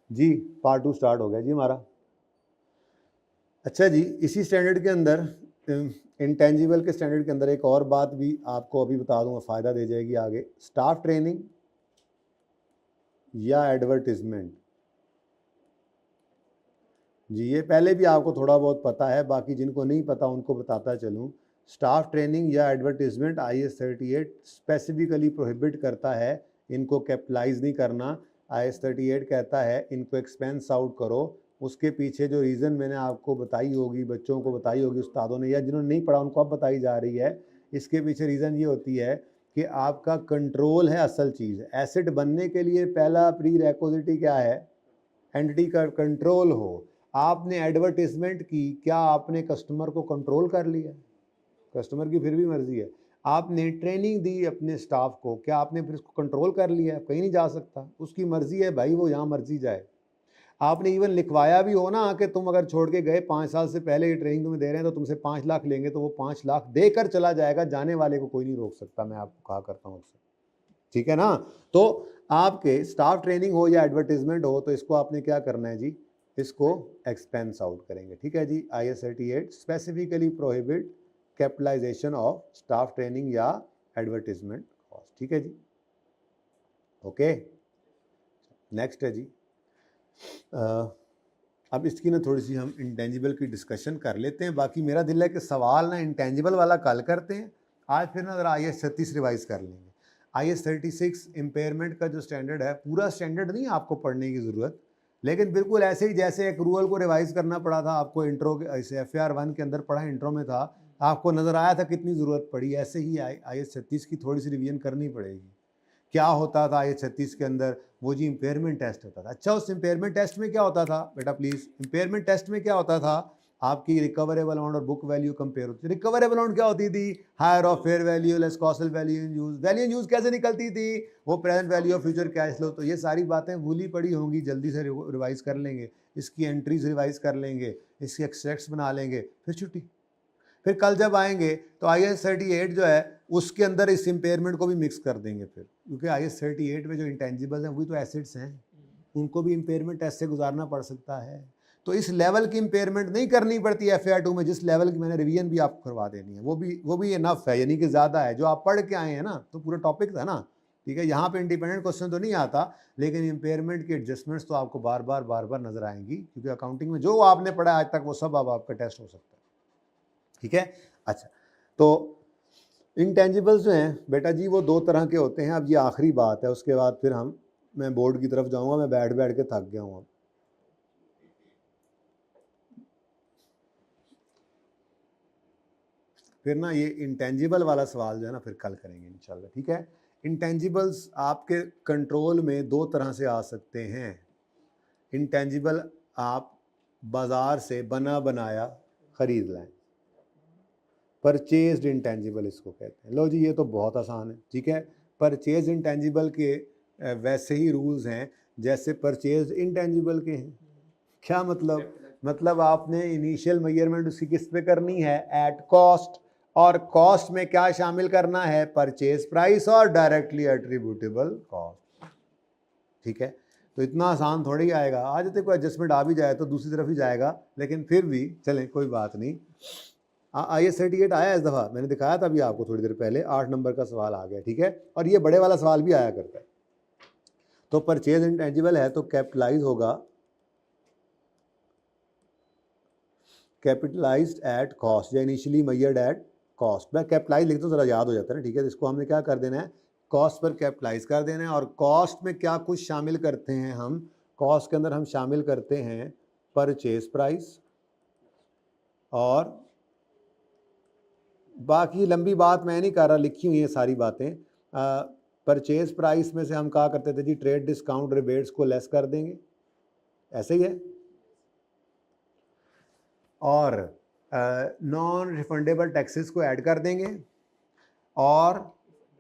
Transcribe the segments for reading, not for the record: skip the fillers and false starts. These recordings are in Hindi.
जी पार्ट 2 स्टार्ट हो गया जी हमारा। अच्छा जी, इसी स्टैंडर्ड के अंदर इंटेंजिबल के स्टैंडर्ड के अंदर एक और बात भी आपको अभी बता दूंगा, फ़ायदा दे जाएगी आगे। स्टाफ ट्रेनिंग या एडवर्टिजमेंट, जी ये पहले भी आपको थोड़ा बहुत पता है, बाकी जिनको नहीं पता उनको बताता चलूँ। स्टाफ ट्रेनिंग या एडवर्टिजमेंट IS 38 स्पेसिफिकली प्रोहिबिट करता है इनको कैपिटलाइज नहीं करना। IS 38 कहता है इनको एक्सपेंस आउट करो। उसके पीछे जो रीज़न मैंने आपको बताई होगी, बच्चों को बताई होगी उस्तादों ने, या जिन्होंने नहीं पढ़ा उनको अब बताई जा रही है। इसके पीछे रीज़न ये होती है कि आपका कंट्रोल है असल चीज़। एसेट बनने के लिए पहला प्री रिक्विजिट क्या है? एंटिटी का कंट्रोल हो। आपने एडवर्टीजमेंट की, क्या आपने कस्टमर को कंट्रोल कर लिया? कस्टमर की फिर भी मर्जी है। आपने ट्रेनिंग दी अपने स्टाफ को, क्या आपने फिर उसको कंट्रोल कर लिया? कहीं नहीं जा सकता, उसकी मर्जी है भाई, वो यहाँ मर्जी जाए। आपने इवन लिखवाया भी हो ना कि तुम अगर छोड़ के गए 5 साल से पहले ये ट्रेनिंग तुम्हें दे रहे हैं तो तुमसे 5 लाख लेंगे, तो वो 5 लाख देकर चला जाएगा, जाने वाले को कोई नहीं रोक सकता। मैं आपको कहा करता हूँ अक्सर, ठीक है ना। तो आपके स्टाफ ट्रेनिंग हो या एडवर्टीजमेंट हो, तो इसको आपने क्या करना है जी, इसको एक्सपेंस आउट करेंगे, ठीक है जी। IS 38 specifically prohibit capitalisation of staff training या एडवर्टीजमेंट कॉस्ट, ठीक है जी। ओके, नेक्स्ट है जी। अब इसकी ना थोड़ी सी हम इंटेंजिबल की डिस्कशन कर लेते हैं। बाकी मेरा दिल है कि सवाल ना इंटेंजिबल वाला कल करते हैं, आज फिर ना ज़रा IS 36 रिवाइज कर लेंगे। IS 36 इम्पेयरमेंट का जो स्टैंडर्ड है, पूरा स्टैंडर्ड नहीं आपको पढ़ने की ज़रूरत, लेकिन बिल्कुल ऐसे ही जैसे एक रूल को रिवाइज करना पड़ा था आपको इंट्रो के, ऐसे FAR 1 के अंदर पढ़ा, इंट्रो में था, आपको नज़र आया था कितनी ज़रूरत पड़ी, ऐसे ही IS 36 की थोड़ी सी रिवीजन करनी पड़ेगी। क्या होता था IS 36 के अंदर? वो जी इम्पेयरमेंट टेस्ट होता था। अच्छा, उस इम्पेयरमेंट टेस्ट में क्या होता था बेटा, प्लीज़, इम्पेयरमेंट टेस्ट में क्या होता था? आपकी रिकवरेबल अमाउंट और बुक वैल्यू कंपेयर होती थी। रिकवरेबल अमाउंट क्या होती थी? Higher of fair value less costs value in use. Value in use कैसे निकलती थी? वो present value of future cash flow. तो ये सारी बातें भूली पड़ी होंगी, जल्दी से रिवाइज कर लेंगे, इसकी एंट्रीज रिवाइज कर लेंगे, इसके एक्सट्रैक्ट्स बना लेंगे, फिर छुट्टी। फिर कल जब आएंगे तो IS 38 जो है उसके अंदर इस इम्पेयरमेंट को भी मिक्स कर देंगे फिर, क्योंकि IS 38 में जो इंटेंजिबल हैं वही तो एसेट्स हैं, उनको भी इम्पेयरमेंट टेस्ट से गुजारना पड़ सकता है। तो इस लेवल की इम्पेयरमेंट नहीं करनी पड़ती है FAR 2 में, जिस लेवल की मैंने रिवीजन भी आपको करवा देनी है, वो भी इनफ है, यानी कि ज़्यादा है। जो आप पढ़ के आए हैं ना, तो पूरा टॉपिक था ना, ठीक है। यहाँ पे इंडिपेंडेंट क्वेश्चन तो नहीं आता, लेकिन इम्पेयरमेंट की एडजस्टमेंट्स तो आपको बार बार नजर आएंगी, क्योंकि अकाउंटिंग में जो आपने पढ़ा आज तक वो सब अब आपका टेस्ट हो सकता है, ठीक है। अच्छा, तो इंटेंजिबल्स जो हैं बेटा जी वो दो तरह के होते हैं। अब ये आखिरी बात है, उसके बाद फिर मैं बोर्ड की तरफ जाऊंगा। मैं बैठ बैठ के थक गया हूँ अब। फिर ना ये इंटेंजिबल वाला सवाल जो है ना फिर कल करेंगे इंशाल्लाह, ठीक है। इंटेंजिबल्स आपके कंट्रोल में दो तरह से आ सकते हैं। इंटेंजिबल आप बाजार से बना बनाया खरीद लाएं, परचेज्ड इंटेंजिबल इसको कहते हैं। लो जी, ये तो बहुत आसान है, ठीक है। परचेज इंटेंजिबल के वैसे ही रूल्स हैं जैसे परचेज इंटेंजिबल के हैं। क्या मतलब? मतलब आपने इनिशियल मेजरमेंट उसकी किस पे करनी है? At cost. और कॉस्ट में क्या शामिल करना है? परचेज प्राइस और डायरेक्टली एट्रीब्यूटेबल कॉस्ट, ठीक है। तो इतना आसान थोड़ी ही आएगा। आज तक कोई एडजस्टमेंट आ भी जाए तो दूसरी तरफ ही जाएगा, लेकिन फिर भी चलें, कोई बात नहीं। IS 38 आया इस दफ़ा, मैंने दिखाया था अभी आपको थोड़ी देर पहले, 8 नंबर का सवाल आ गया, ठीक है। और ये बड़े वाला सवाल भी आया करता है। तो परचेज इंटेंजिबल है तो कैपिटलाइज होगा, कैपिटलाइज्ड एट कॉस्ट या इनिशियली मेजर्ड एट कॉस्ट। मैं कैपिटलाइज लिखता हूँ, ज़रा याद हो जाता है ना, ठीक है। तो इसको हमने क्या कर देना है? कॉस्ट पर कैपिटलाइज कर देना है। और कॉस्ट में क्या कुछ शामिल करते हैं हम? कॉस्ट के अंदर हम शामिल करते हैं परचेज प्राइस, और बाकी लंबी बात मैं नहीं कर रहा, लिखी हुई है सारी बातें। परचेज प्राइस में से हम कहा करते थे जी ट्रेड डिस्काउंट रिबेट्स को लेस कर देंगे, ऐसे ही है। और नॉन रिफंडेबल टैक्सेस को ऐड कर देंगे। और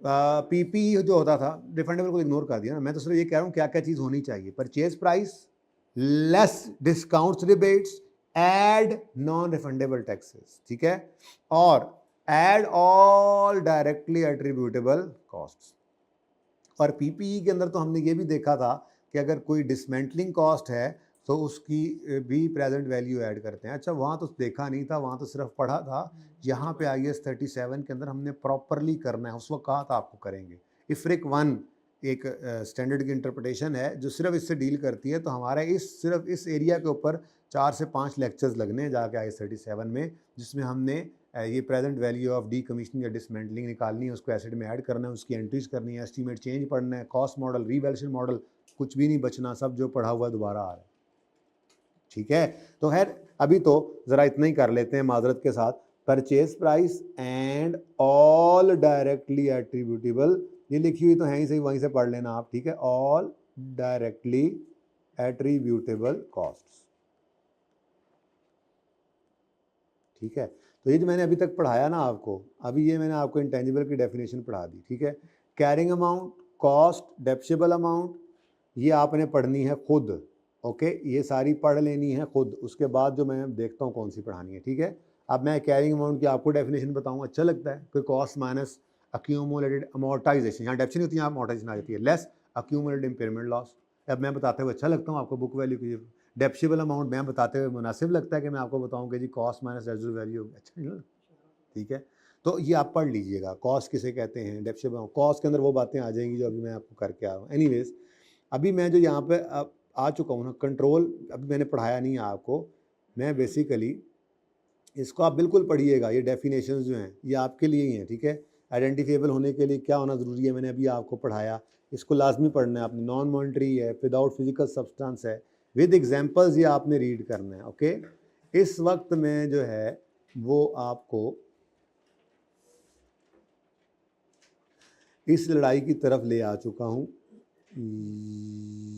PP जो होता था, रिफंडेबल को इग्नोर कर दिया ना, मैं तो सिर्फ ये कह रहा हूँ क्या क्या चीज़ होनी चाहिए। Purchase price, less discounts rebates, add non refundable taxes, ठीक है। और add all directly attributable costs. और PPE के अंदर तो हमने ये भी देखा था कि अगर कोई डिसमेंटलिंग कॉस्ट है तो उसकी भी प्रेजेंट वैल्यू ऐड करते हैं। अच्छा, वहाँ तो देखा नहीं था, वहाँ तो सिर्फ पढ़ा था। यहाँ पे IAS 37 के अंदर हमने प्रॉपरली करना है, उस वक्त कहा था आपको करेंगे। इफ्रिक 1 एक स्टैंडर्ड की इंटरप्रिटेशन है जो सिर्फ इससे डील करती है, तो हमारे सिर्फ इस एरिया के ऊपर 4 से 5 लेक्चर्स लगने हैं जाके IAS 37 में, जिसमें हमने ये present value of D commissioning या डिसमेंटलिंग निकालनी है, उसको एसिड में ऐड करना है, उसकी एंट्रीज करनी है, एस्टीमेट चेंज पढ़ना है, कॉस्ट मॉडल, रीवैल्यूएशन मॉडल, कुछ भी नहीं बचना, सब जो पढ़ा हुआ दोबारा आ रहा है। ठीक है, तो खैर अभी तो ज़रा इतना ही कर लेते हैं माजरत के साथ। Purchase price and all directly attributable, ये लिखी हुई तो है ही सही, वहीं से पढ़ लेना आप। ठीक है, ऑल डायरेक्टली एट्रीब्यूटेबल कॉस्ट्स। ठीक है, तो ये जो मैंने अभी तक पढ़ाया ना आपको, अभी ये मैंने आपको इंटेंजिबल की डेफिनेशन पढ़ा दी। ठीक है, कैरिंग अमाउंट, कॉस्ट, डेप्सिबल अमाउंट, ये आपने पढ़नी है खुद। ओके, ये सारी पढ़ लेनी है खुद, उसके बाद जो मैं देखता हूँ कौन सी पढ़ानी है। ठीक है, अब मैं कैरिंग अमाउंट की आपको डेफिनेशन बताऊँ, अच्छा लगता है कोई कॉस्ट माइनस अक्यूमुलेटेड अमोर्टाइजेशन, यहाँ डेप्शन होती है, यहाँ अमोर्टाइजेशन आ जाती है, लेस अक्यूमुलेटेड इम्पेयरमेंट लॉस। अब मैं बताते हुए अच्छा लगता हूँ आपको बुक वैल्यू की डेप्सिबल अमाउंट मैं बताते हुए मुनासिब लगता है कि मैं आपको बताऊं कि जी कॉस्ट माइनस रेजिडुअल वैल्यू, अच्छा नहीं? ठीक है, तो ये आप पढ़ लीजिएगा, कॉस्ट किसे कहते हैं, डेप्सिबल कॉस्ट के अंदर वो बातें आ जाएंगी जो अभी मैं आपको करके आ रहा हूँ। एनीवेज, अभी मैं जो यहाँ पे आ चुका हूँ ना, कंट्रोल अभी मैंने पढ़ाया नहीं है आपको, मैं बेसिकली इसको आप बिल्कुल पढ़िएगा, ये डेफिनेशंस जो हैं ये आपके लिए ही हैं। ठीक है, आइडेंटिफिएबल होने के लिए क्या होना ज़रूरी है मैंने अभी आपको पढ़ाया, इसको लाजमी पढ़ना है आपने। नॉन मॉनिटरी है, विदाउट फिजिकल सब्सटेंस है, विद एग्जांपल्स, ये आपने रीड करना है। ओके, इस वक्त में जो है वो आपको इस लड़ाई की तरफ ले आ चुका हूँ।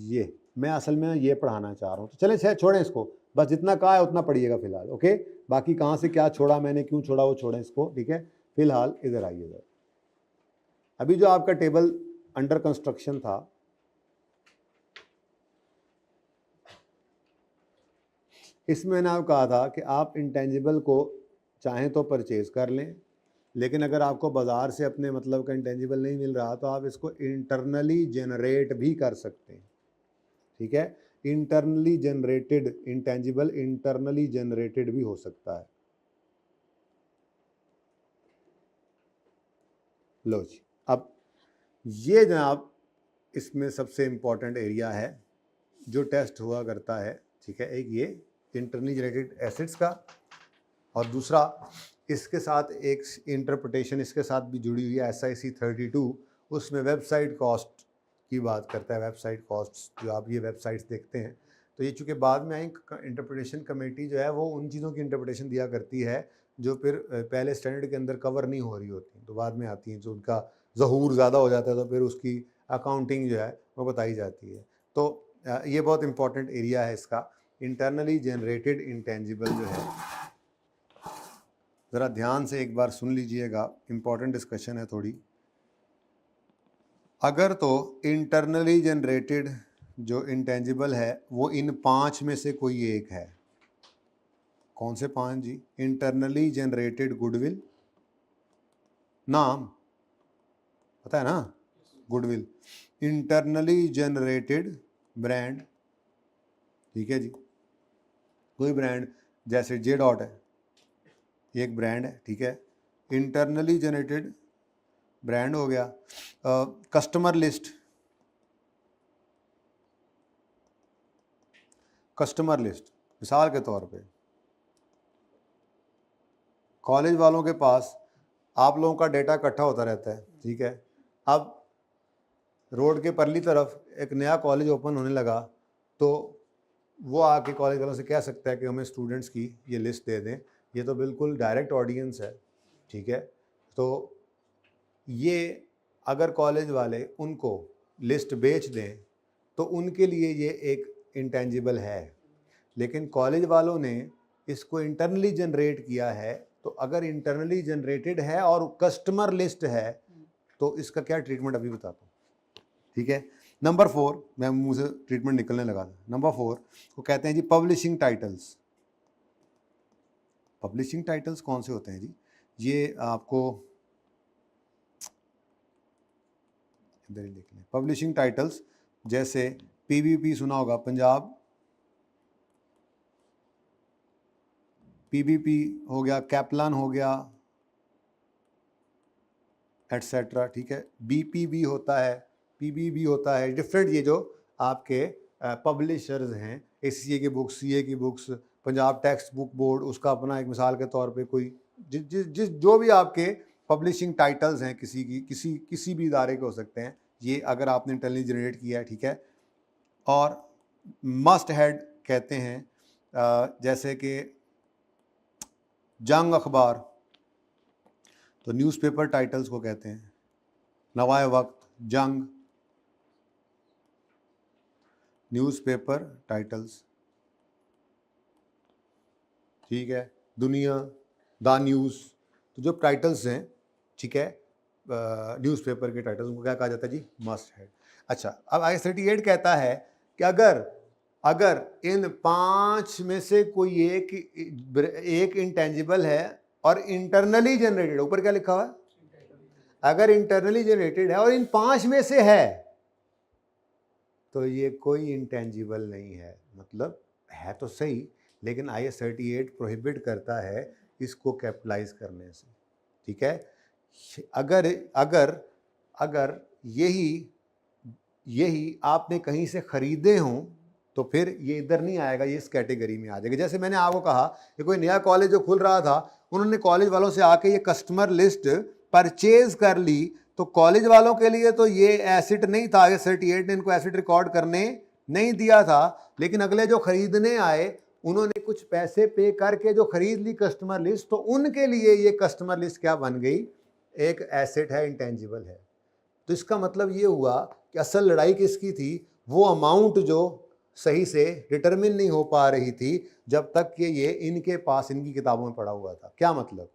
ये मैं असल में ये पढ़ाना चाह रहा हूँ, तो चलें शायद छोड़ें इसको, बस जितना कहा है उतना पढ़िएगा फिलहाल। ओके, बाकी कहाँ से क्या छोड़ा मैंने, क्यों छोड़ा, वो छोड़ें इसको। ठीक है, फिलहाल इधर आइए। इधर अभी जो आपका टेबल अंडर कंस्ट्रक्शन था, इसमें मैंने आपको कहा था कि आप इंटेंजिबल को चाहें तो परचेज कर लें, लेकिन अगर आपको बाज़ार से अपने मतलब का इंटेंजिबल नहीं मिल रहा तो आप इसको इंटरनली जनरेट भी कर सकते हैं। ठीक है, internally generated intangible internally generated भी हो सकता है। लो जी, अब ये जनाब इसमें सबसे इम्पॉर्टेंट एरिया है जो टेस्ट हुआ करता है। ठीक है, एक ये इंटरनली जनरेटेड एसेट्स का, और दूसरा इसके साथ एक इंटरप्रिटेशन इसके साथ भी जुड़ी हुई है, SIC 32, उसमें वेबसाइट कॉस्ट की बात करता है। वेबसाइट कॉस्ट जो आप ये वेबसाइट्स देखते हैं, तो ये चूँकि बाद में आई इंटरप्रिटेशन कमेटी जो है वो उन चीज़ों की इंटरप्रिटेशन दिया करती है जो फिर पहले स्टैंडर्ड के अंदर कवर नहीं हो रही होती, तो बाद में आती हैं, जो उनका ज़हूर ज़्यादा हो जाता है तो फिर उसकी अकाउंटिंग जो है वो बताई जाती है। तो ये बहुत इंपॉर्टेंट एरिया है इसका, इंटरनली जनरेटेड इंटेंजिबल जो है। ज़रा ध्यान से एक बार सुन लीजिएगा, इम्पॉर्टेंट डिस्कशन है थोड़ी। अगर तो इंटरनली जनरेटेड जो इंटेंजिबल है वो इन 5 में से कोई एक है, कौन से 5 जी? इंटरनली जनरेटेड गुडविल, नाम पता है ना, गुडविल, इंटरनली जनरेटेड ब्रांड, ठीक है जी, कोई ब्रांड जैसे जे डॉट है, एक ब्रांड है। ठीक है, इंटरनली जनरेटेड ब्रांड हो गया। कस्टमर लिस्ट, कस्टमर लिस्ट मिसाल के तौर पे कॉलेज वालों के पास आप लोगों का डेटा इकट्ठा होता रहता है। ठीक है, अब रोड के परली तरफ एक नया कॉलेज ओपन होने लगा तो वो आके कॉलेज वालों से कह सकता है कि हमें स्टूडेंट्स की ये लिस्ट दे दें, ये तो बिल्कुल डायरेक्ट ऑडियंस है। ठीक है, तो ये अगर कॉलेज वाले उनको लिस्ट बेच दें तो उनके लिए ये एक इंटेंजिबल है, लेकिन कॉलेज वालों ने इसको इंटरनली जनरेट किया है, तो अगर इंटरनली जनरेटेड है और कस्टमर लिस्ट है तो इसका क्या ट्रीटमेंट अभी बताता हूँ। ठीक है, नंबर 4, मैं मुँह से ट्रीटमेंट निकलने लगा था। नंबर 4 को कहते हैं जी पब्लिशिंग टाइटल्स। पब्लिशिंग टाइटल्स कौन से होते हैं जी? ये आपको इधर ही लिख लें। पब्लिशिंग टाइटल्स जैसे पीबीपी सुना होगा, पंजाब पीबीपी हो गया, कैपलान हो गया, एटसेट्रा, ठीक है। बीपीबी होता है, पीबीबी होता है, डिफरेंट ये जो आपके पब्लिशर्स हैं, एसीए की बुक्स, सीए की books, Punjab text book board, उसका अपना एक मिसाल के तौर पे कोई जिस जो भी आपके पब्लिशिंग टाइटल्स हैं किसी भी इदारे के हो सकते हैं, ये अगर आपने इंटरनली जनरेट किया है, ठीक है। और मस्ट हेड कहते हैं जैसे कि जंग अखबार, तो न्यूज़पेपर टाइटल्स को कहते हैं। नवाए वक्त, जंग, न्यूज़पेपर टाइटल्स, ठीक है। दुनिया, द न्यूज़, तो जो टाइटल्स हैं, ठीक है, न्यूज़पेपर के टाइटल्स, उनको क्या कहा जाता है जी? Must head. अच्छा, अब IS 38 कहता है कि अगर इन 5 में से कोई एक इंटेंजिबल है और इंटरनली जनरेटेड, ऊपर क्या लिखा हुआ है? अगर इंटरनली जनरेटेड है और इन 5 में से है, तो ये कोई इंटेंजिबल नहीं है। मतलब है तो सही, लेकिन IS 38 प्रोहिबिट करता है इसको कैपिटलाइज करने से, ठीक है। अगर यही आपने कहीं से खरीदे हों तो फिर ये इधर नहीं आएगा, ये इस कैटेगरी में आ जाएगा। जैसे मैंने आपको कहा कि कोई नया कॉलेज जो खुल रहा था, उन्होंने कॉलेज वालों से आके ये कस्टमर लिस्ट परचेज कर ली, तो कॉलेज वालों के लिए तो ये एसिड नहीं था, IS 38 ने इनको एसिड रिकॉर्ड करने नहीं दिया था। लेकिन अगले जो खरीदने आए, उन्होंने कुछ पैसे पे करके जो खरीद ली कस्टमर लिस्ट, तो उनके लिए ये कस्टमर लिस्ट क्या बन गई? एक एसेट है, इंटेंजिबल है। तो इसका मतलब ये हुआ कि असल लड़ाई किसकी थी? वो अमाउंट जो सही से डिटरमिन नहीं हो पा रही थी जब तक कि ये इनके पास इनकी किताबों में पड़ा हुआ था। क्या मतलब?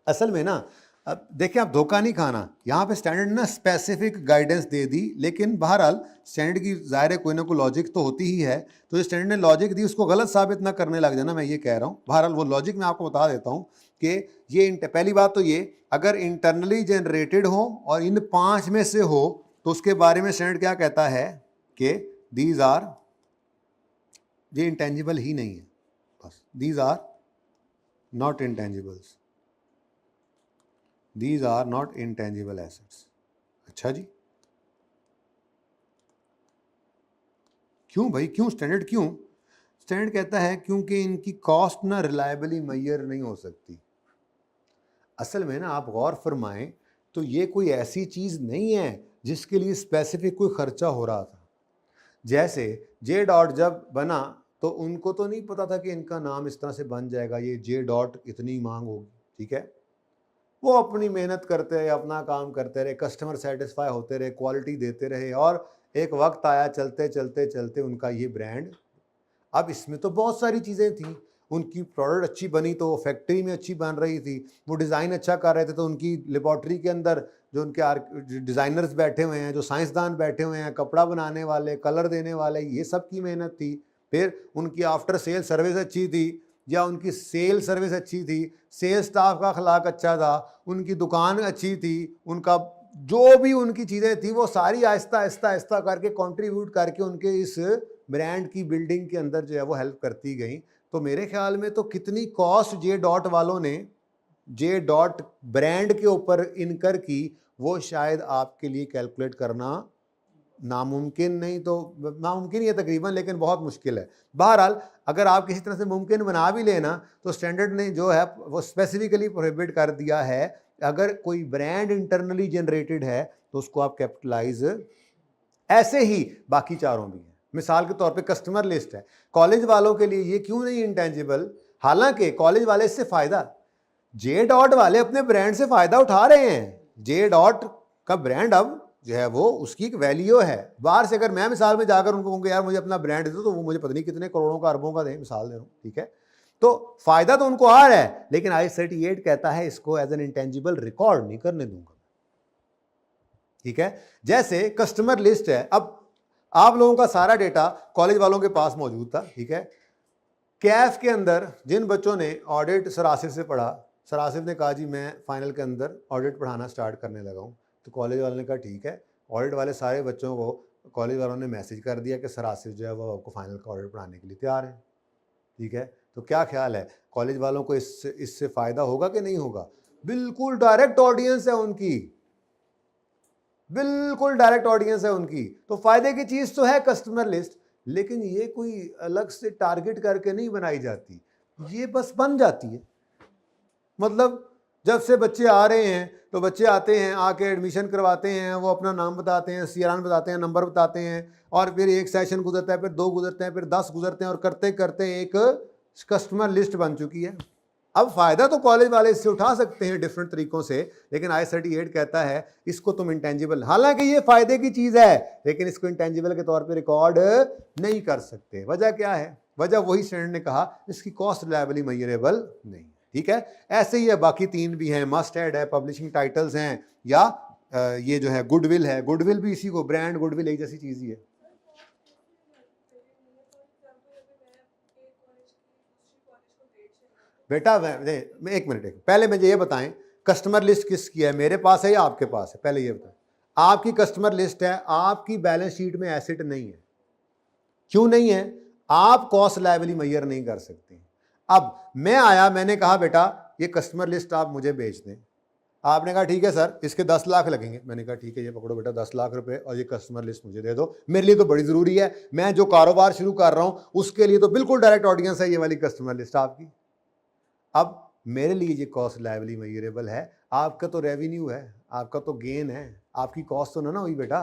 असल में ना, अब देखिए, आप धोखा नहीं खाना। यहाँ पे स्टैंडर्ड ना स्पेसिफिक गाइडेंस दे दी, लेकिन बहरहाल स्टैंडर्ड की ज़ाहिर है कोई ना कोई लॉजिक तो होती ही है। तो जो स्टैंडर्ड ने लॉजिक दी उसको गलत साबित ना करने लग जाना, मैं ये कह रहा हूँ। बहरहाल वो लॉजिक मैं आपको बता देता हूँ कि ये पहली बात तो ये, अगर इंटरनली जनरेटेड हो और इन 5 में से हो, तो उसके बारे में स्टैंडर्ड क्या कहता है कि दीज आर, ये इंटेंजिबल ही नहीं है, बस these are not intangibles, These are not intangible assets। अच्छा जी, क्यों भाई, क्यों स्टैंडर्ड, क्यों? स्टैंडर्ड कहता है क्योंकि इनकी कॉस्ट ना रिलायबली मेजर नहीं हो सकती। असल में ना, आप गौर फरमाएं तो ये कोई ऐसी चीज़ नहीं है जिसके लिए स्पेसिफिक कोई खर्चा हो रहा था। जैसे जे डॉट जब बना तो उनको तो नहीं पता था कि इनका नाम इस तरह से बन जाएगा, ये जे डॉट इतनी मांग होगी, ठीक है। वो अपनी मेहनत करते रहे, अपना काम करते रहे, कस्टमर सेटिस्फाई होते रहे, क्वालिटी देते रहे, और एक वक्त आया चलते चलते चलते उनका ये ब्रांड। अब इसमें तो बहुत सारी चीज़ें थी, उनकी प्रोडक्ट अच्छी बनी तो फैक्ट्री में अच्छी बन रही थी, वो डिज़ाइन अच्छा कर रहे थे तो उनकी लेबॉर्ट्री के अंदर जो उनके डिज़ाइनर्स बैठे हुए हैं, जो साइंसदान बैठे हुए हैं, कपड़ा बनाने वाले, कलर देने वाले, ये सब की मेहनत थी। फिर उनकी आफ्टर सेल सर्विस अच्छी थी, या उनकी सेल सर्विस अच्छी थी, सेल स्टाफ का अखलाक अच्छा था, उनकी दुकान अच्छी थी, उनका जो भी उनकी चीज़ें थी वो सारी आहिस्ता आहिस्ता आहिस्ता करके कंट्रीब्यूट करके उनके इस ब्रांड की बिल्डिंग के अंदर जो है वो हेल्प करती गई। तो मेरे ख्याल में तो कितनी कॉस्ट जे डॉट वालों ने जे डॉट ब्रांड के ऊपर इनकर की, वो शायद आपके लिए कैलकुलेट करना नामुमकिन नहीं तो नामुमकिन ही है तकरीबन, लेकिन बहुत मुश्किल है। बहरहाल अगर आप किसी तरह से मुमकिन बना भी लेना, तो स्टैंडर्ड ने जो है वो स्पेसिफिकली प्रोहिबिट कर दिया है, अगर कोई ब्रांड इंटरनली जनरेटेड है तो उसको आप कैपिटलाइज, ऐसे ही बाकी चारों भी हैं। मिसाल के तौर पे कस्टमर लिस्ट है, कॉलेज वालों के लिए ये क्यों नहीं इंटेंजिबल? हालांकि कॉलेज वाले इससे फायदा, जे डॉट वाले अपने ब्रांड से फायदा उठा रहे हैं। जे डॉट का ब्रांड अब जो है वो उसकी एक वैल्यू है। बाहर से अगर मैं मिसाल में जाकर उनको कहूँगा यार मुझे अपना ब्रांड दे दो, तो वो मुझे पता नहीं कितने करोड़ों का अरबों का दें, मिसाल दे रहा हूँ, ठीक है। तो फायदा तो उनको आ रहा है, लेकिन IS 38 कहता है इसको एज एन इंटेंजिबल रिकॉर्ड नहीं करने दूंगा, ठीक है। जैसे कस्टमर लिस्ट है, अब आप लोगों का सारा डेटा कॉलेज वालों के पास मौजूद था, ठीक है। कैफ के अंदर जिन बच्चों ने ऑडिट सर आसिफ से पढ़ा, सर आसिफ ने कहा जी मैं फाइनल के अंदर ऑडिट पढ़ाना स्टार्ट करने लगा हूँ, तो कॉलेज वाले ने कहा ठीक है, ऑडिट वाले सारे बच्चों को कॉलेज वालों ने मैसेज कर दिया कि सर आसिफ जो है वो आपको फाइनल का ऑर्डर पढ़ाने के लिए तैयार है, ठीक है। तो क्या ख्याल है, कॉलेज वालों को इससे फ़ायदा होगा कि नहीं होगा? बिल्कुल डायरेक्ट ऑडियंस है उनकी, बिल्कुल डायरेक्ट ऑडियंस है उनकी। तो फ़ायदे की चीज़ तो है कस्टमर लिस्ट, लेकिन ये कोई अलग से टारगेट करके नहीं बनाई जाती, ये बस बन जाती है। मतलब जब से बच्चे आ रहे हैं तो बच्चे आते हैं, आके एडमिशन करवाते हैं, वो अपना नाम बताते हैं, CRN बताते हैं, नंबर बताते हैं, और फिर एक सेशन गुजरता है, फिर 2 गुजरते हैं, फिर 10 गुजरते हैं, और करते करते एक कस्टमर लिस्ट बन चुकी है। अब फ़ायदा तो कॉलेज वाले इससे उठा सकते हैं डिफरेंट तरीक़ों से, लेकिन IS38 कहता है इसको तुम इंटेंजिबल, हालांकि ये फ़ायदे की चीज़ है, लेकिन इसको इंटेंजिबल के तौर पे रिकॉर्ड नहीं कर सकते। वजह क्या है? वजह वही स्टैंडर्ड ने कहा, इसकी कॉस्ट रिलायबली मेजरेबल नहीं, ठीक है। ऐसे ही है, बाकी 3 भी हैं, मस्ट ऐड है, पब्लिशिंग टाइटल्स हैं, या ये जो है गुडविल है, गुडविल भी इसी को, ब्रांड गुडविल एक जैसी चीज़ ही है। बेटा एक मिनट, पहले मुझे ये बताएं कस्टमर लिस्ट किसकी है, मेरे पास है या आपके पास है? पहले ये बताएं। आपकी कस्टमर लिस्ट है, आपकी बैलेंस शीट में एसेट नहीं है। क्यों नहीं है? आप कॉस्ट लायबिलिटी मेजर नहीं कर सकते। अब मैं आया, मैंने कहा बेटा ये कस्टमर लिस्ट आप मुझे बेच दें। आपने कहा ठीक है सर, इसके 10 लाख लगेंगे। मैंने कहा ठीक है, ये पकड़ो बेटा 10 लाख रुपए, और ये कस्टमर लिस्ट मुझे दे दो, मेरे लिए तो बड़ी ज़रूरी है, मैं जो कारोबार शुरू कर रहा हूँ उसके लिए तो बिल्कुल डायरेक्ट ऑडियंस है ये वाली कस्टमर लिस्ट आपकी। अब मेरे लिए ये कॉस्ट लायबिलिटी मेजरेबल है, आपका तो रेवेन्यू है, आपका तो गेन है, आपकी कॉस्ट तो ना हुई बेटा,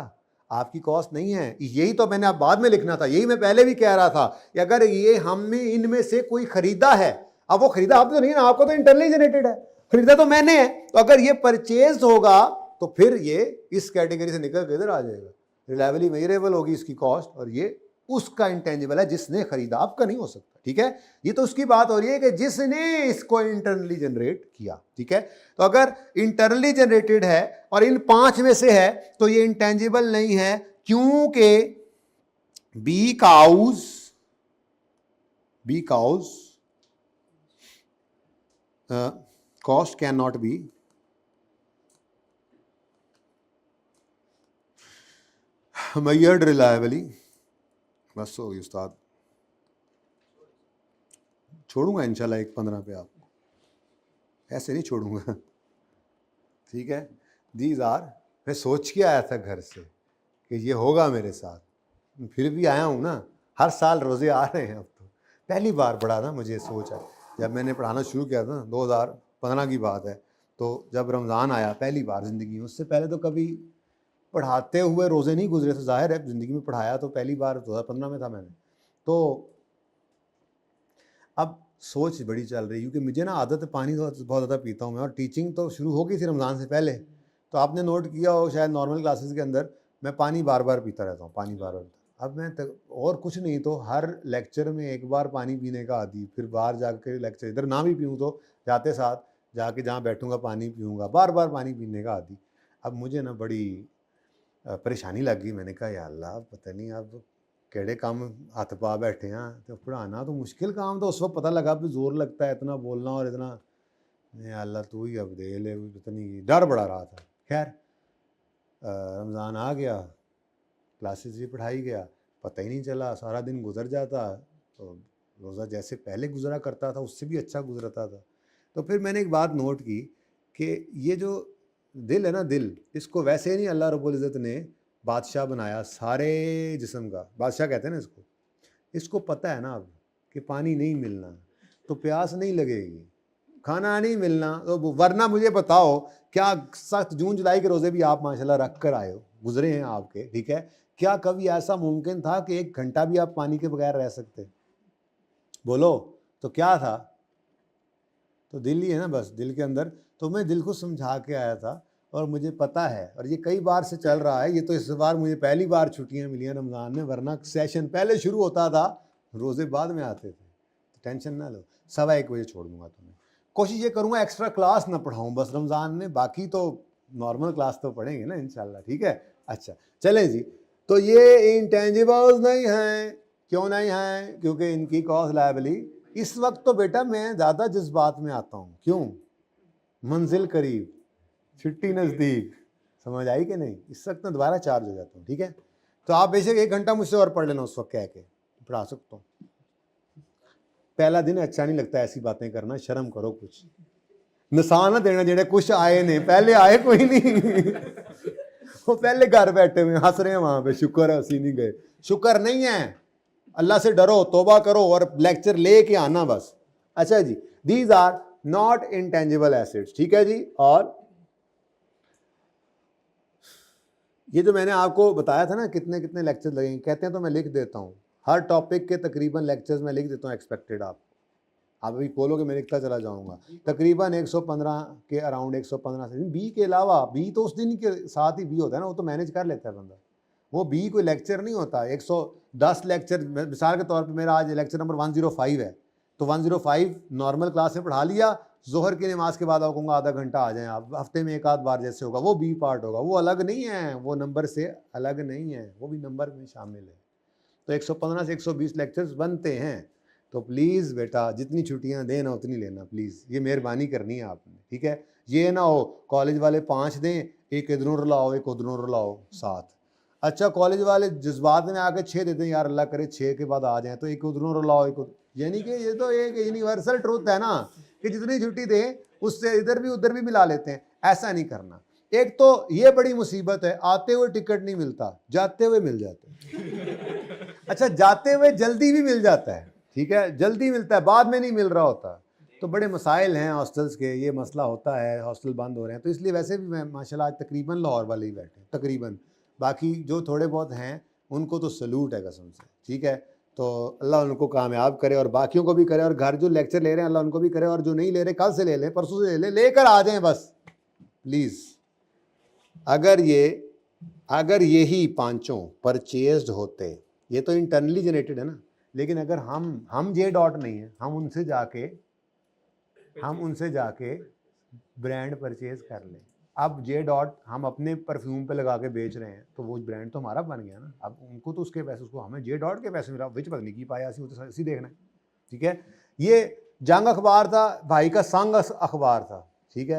आपकी कॉस्ट नहीं है। यही तो मैंने अब बाद में लिखना था, यही मैं पहले भी कह रहा था कि अगर ये हमने इनमें से कोई खरीदा है, अब वो खरीदा आपने तो नहीं ना, आपको तो इंटरनली जनरेटेड है, खरीदा तो मैंने है, तो अगर ये परचेज होगा तो फिर ये इस कैटेगरी से निकल के इधर आ जाएगा, रिलायबिलिटी मेजरेबल होगी इसकी कॉस्ट, और ये उसका इंटेंजिबल है जिसने खरीदा, आपका नहीं हो सकता, ठीक है। ये तो उसकी बात हो रही है कि जिसने इसको इंटरनली जनरेट किया, ठीक है। तो अगर इंटरनली जनरेटेड है और इन 5 में से है तो ये इंटेंजिबल नहीं है, क्योंकि because cost cannot be measured reliably। बस हो गई उस्ताद, छोड़ूंगा इंशाल्लाह 1:15 पे आपको, ऐसे नहीं छोड़ूंगा, ठीक है। दीज आर, मैं सोच के आया था घर से कि ये होगा मेरे साथ, फिर भी आया हूँ ना, हर साल रोज़े आ रहे हैं। अब तो पहली बार पढ़ा था, मुझे सोच है जब मैंने पढ़ाना शुरू किया था, 2015 की बात है, तो जब रमज़ान आया पहली बार ज़िंदगी में, उससे पहले तो कभी पढ़ाते हुए रोज़े नहीं गुजरे थे, जाहिर है ज़िंदगी में पढ़ाया तो पहली बार 2015 में था मैंने। तो अब सोच बड़ी चल रही, क्योंकि मुझे ना आदत है, पानी तो बहुत ज़्यादा पीता हूँ मैं, और टीचिंग तो शुरू हो गई थी रमज़ान से पहले, तो आपने नोट किया हो शायद नॉर्मल क्लासेस के अंदर मैं पानी बार बार पीता रहता हूँ, पानी बार बार। अब मैं और कुछ नहीं तो हर लेक्चर में एक बार पानी पीने का आदी, फिर बाहर जाकर लेक्चर इधर ना भी पीऊँ तो जाते साथ जाके जहाँ बैठूँगा पानी पीऊँगा, बार बार पानी पीने का आदी। अब मुझे ना बड़ी परेशानी लग गई, मैंने कहा या अल्लाह पता नहीं अब केड़े काम हथ पा बैठे हैं, तो पढ़ाना तो मुश्किल काम, तो उस वक्त पता लगा भी जोर लगता है इतना बोलना और इतना, अल्लाह तू ही अब दे ले, इतनी डर बड़ा रहा था। खैर रमज़ान आ गया, क्लासेस भी पढ़ाई गया, पता ही नहीं चला, सारा दिन गुजर जाता, तो रोज़ा जैसे पहले गुजरा करता था उससे भी अच्छा गुजरता था। तो फिर मैंने एक बात नोट की कि ये जो दिल है ना, दिल, इसको वैसे नहीं अल्लाह रब्बुल इज़्ज़त ने बादशाह बनाया सारे जिस्म का, बादशाह कहते हैं ना इसको, इसको पता है ना अब कि पानी नहीं मिलना तो प्यास नहीं लगेगी, खाना नहीं मिलना तो, वरना मुझे बताओ क्या सख्त जून जुलाई के रोज़े भी आप माशाल्लाह रख कर आए हो, गुजरे हैं आपके, ठीक है, क्या कभी ऐसा मुमकिन था कि 1 घंटा भी आप पानी के बगैर रह सकते? बोलो तो क्या था? तो दिल ही है ना, बस दिल के अंदर। तो मैं दिल को समझा के आया था, और मुझे पता है, और ये कई बार से चल रहा है, ये तो इस बार मुझे पहली बार छुट्टियां मिली हैं रमज़ान में, वरना सेशन पहले शुरू होता था, रोज़े बाद में आते थे। तो टेंशन ना लो, 1:15 बजे छोड़ दूंगा तुम्हें, कोशिश ये करूँगा एक्स्ट्रा क्लास ना पढ़ाऊँ बस रमज़ान में, बाकी तो नॉर्मल क्लास तो पढ़ेंगे ना इंशाल्लाह, ठीक है। अच्छा चले जी, तो ये इंटेंजिबल्स नहीं हैं, क्यों नहीं हैं? क्योंकि इनकी कॉस्ट लायबिलिटी इस वक्त तो बेटा मैं ज़्यादा जज्बात में आता हूँ, क्यों? मंजिल करीब, छुट्टी नज़दीक, समझ आई कि नहीं? इस वक्त मैं दोबारा चार्ज हो जाता हूँ, ठीक है। तो आप बेशक 1 घंटा मुझसे और पढ़ लेना, उस वक्त कह के पढ़ा सकता हूँ। पहला दिन अच्छा नहीं लगता ऐसी बातें करना, शर्म करो कुछ। नसा ना देना जेड़े कुछ आए ने, पहले आए कोई नहीं वो पहले घर बैठे हुए हंस रहे हैं वहां पे, शुक्र है असी नहीं गए। शुक्र नहीं है, अल्लाह से डरो, तौबा करो और लेक्चर लेके आना बस। अच्छा जी, these are not intangible assets, ठीक है जी। और ये जो मैंने आपको बताया था ना कितने कितने लेक्चर लगेंगे, कहते हैं तो मैं लिख देता हूँ, हर टॉपिक के तकरीबन लेक्चर्स मैं लिख देता हूँ एक्सपेक्टेड। आप अभी बोलोगे मैं लिखता चला जाऊंगा, तकरीबन 115 के अराउंड, 115 से बी के अलावा, बी तो उस दिन के साथ ही बी होता है ना, वो तो मैनेज कर लेता है बंदा, वो बी कोई लेक्चर नहीं होता। 110 लेक्चर, मिसाल के तौर पे मेरा आज लेक्चर नंबर 105 है, तो 105 नॉर्मल क्लास में पढ़ा लिया, जोहर की नमाज के बाद कहूँगा आधा घंटा आ जाएं आप, हफ्ते में 1 आध बार जैसे होगा, वो बी पार्ट होगा, वो अलग नहीं है, वो नंबर से अलग नहीं है, वो भी नंबर में शामिल है। तो 115 से 120 लेक्चर्स बनते हैं। तो प्लीज़ बेटा जितनी छुट्टियां देना उतनी लेना प्लीज़, ये मेहरबानी करनी है आपने, ठीक है। ये ना हो कॉलेज वाले 5 दें, एक इधरों रुलाओ एक उधरों रुलाओ 7। अच्छा कॉलेज वाले जज्बात में आके 6 दे दें, यार अल्लाह करे 6 के बाद आ जाए, तो एक उधरों रुलाओ एक, यानी कि ये तो एक यूनिवर्सल ट्रूथ है ना कि जितनी छुट्टी दें उससे इधर भी उधर भी मिला लेते हैं। ऐसा नहीं करना। एक तो ये बड़ी मुसीबत है, आते हुए टिकट नहीं मिलता, जाते हुए मिल जाता है। अच्छा जाते हुए जल्दी भी मिल जाता है, ठीक है, जल्दी मिलता है, बाद में नहीं मिल रहा होता। तो बड़े मसाइल हैं हॉस्टल्स के, ये मसला होता है, हॉस्टल बंद हो रहे हैं, तो इसलिए वैसे भी मैं माशाल्लाह आज तकरीबन लाहौर वाले ही बैठे तकरीबन, बाकी जो थोड़े बहुत हैं उनको तो सलूट है कसम से, ठीक है। तो अल्लाह उनको कामयाब करे और बाकियों को भी करे, और घर जो लेक्चर ले रहे हैं अल्लाह उनको भी करे, और जो नहीं ले रहे कल से ले लें, परसों से ले लें, लेकर आ जाएं बस प्लीज़। अगर यही पांचों परचेज्ड होते, ये तो इंटरनली जनरेटेड है ना, लेकिन अगर हम जे डॉट नहीं है, हम उनसे जाके ब्रांड परचेज कर लें। अब जे डॉट हम अपने परफ्यूम पे लगा के बेच रहे हैं, तो वो ब्रांड तो हमारा बन गया ना। अब उनको तो उसके पैसे, उसको हमें जे डॉट के पैसे मिला, विच पता नहीं की पाया, वो तो इसी देखना है, ठीक है। ये जंग अखबार था, भाई का संग अखबार था, ठीक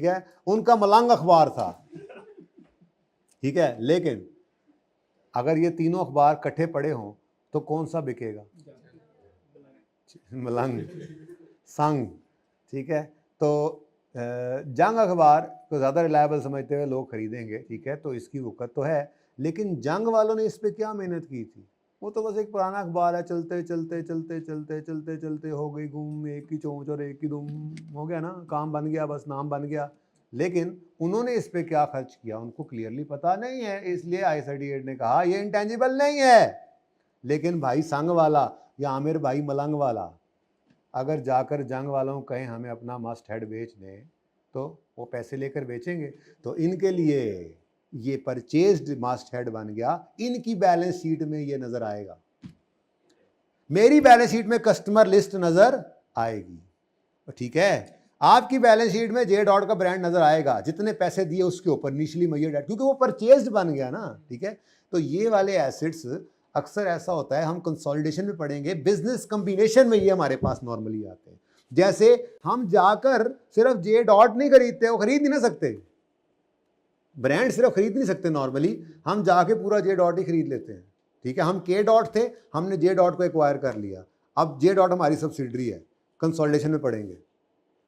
है, उनका मलंग अखबार था, ठीक है। लेकिन अगर ये तीनों अखबार इकट्ठे पड़े हों तो कौन सा बिकेगा? मलंग, संग, ठीक है। तो जंग अखबार को ज़्यादा रिलायबल समझते हुए लोग खरीदेंगे, ठीक है, तो इसकी वक़्त तो है। लेकिन जंग वालों ने इस पे क्या मेहनत की थी? वो तो बस एक पुराना अखबार है, चलते चलते चलते चलते चलते चलते हो गई गुम, एक की चोंच और एक की दुम, हो गया ना, काम बन गया, बस नाम बन गया। लेकिन उन्होंने इस पे क्या खर्च किया उनको क्लियरली पता नहीं है, इसलिए आई38 ने कहा ये इंटेंजिबल नहीं है। लेकिन भाई संग वाला या आमिर भाई मलंग वाला अगर जाकर जंग वालों को कहें हमें अपना मस्ट हेड बेच दें, तो वो पैसे लेकर बेचेंगे। तो इनके लिए ये परचेज्ड मस्ट हेड बन गया, इनकी बैलेंस शीट में ये नजर आएगा, मेरी बैलेंस शीट में कस्टमर लिस्ट नजर आएगी, ठीक है। आपकी बैलेंस शीट में जे डॉट का ब्रांड नजर आएगा, जितने पैसे दिए उसके ऊपर निचली मैयर डेट, क्योंकि वो परचेज्ड बन गया ना, ठीक है। तो ये वाले एसेट्स अक्सर ऐसा होता है, हम कंसोलिडेशन में पढ़ेंगे, बिजनेस कॉम्बिनेशन में ये हमारे पास नॉर्मली आते हैं। जैसे हम जाकर सिर्फ जे डॉट नहीं खरीदते, वो खरीद नहीं ना सकते, ब्रांड सिर्फ खरीद नहीं सकते नॉर्मली, हम जाके पूरा जे डॉट ही खरीद लेते हैं, ठीक है। हम के डॉट थे, हमने जे डॉट को एक्वायर कर लिया, अब जे डॉट हमारी सब्सिडरी है, कंसोलिडेशन में पढ़ेंगे,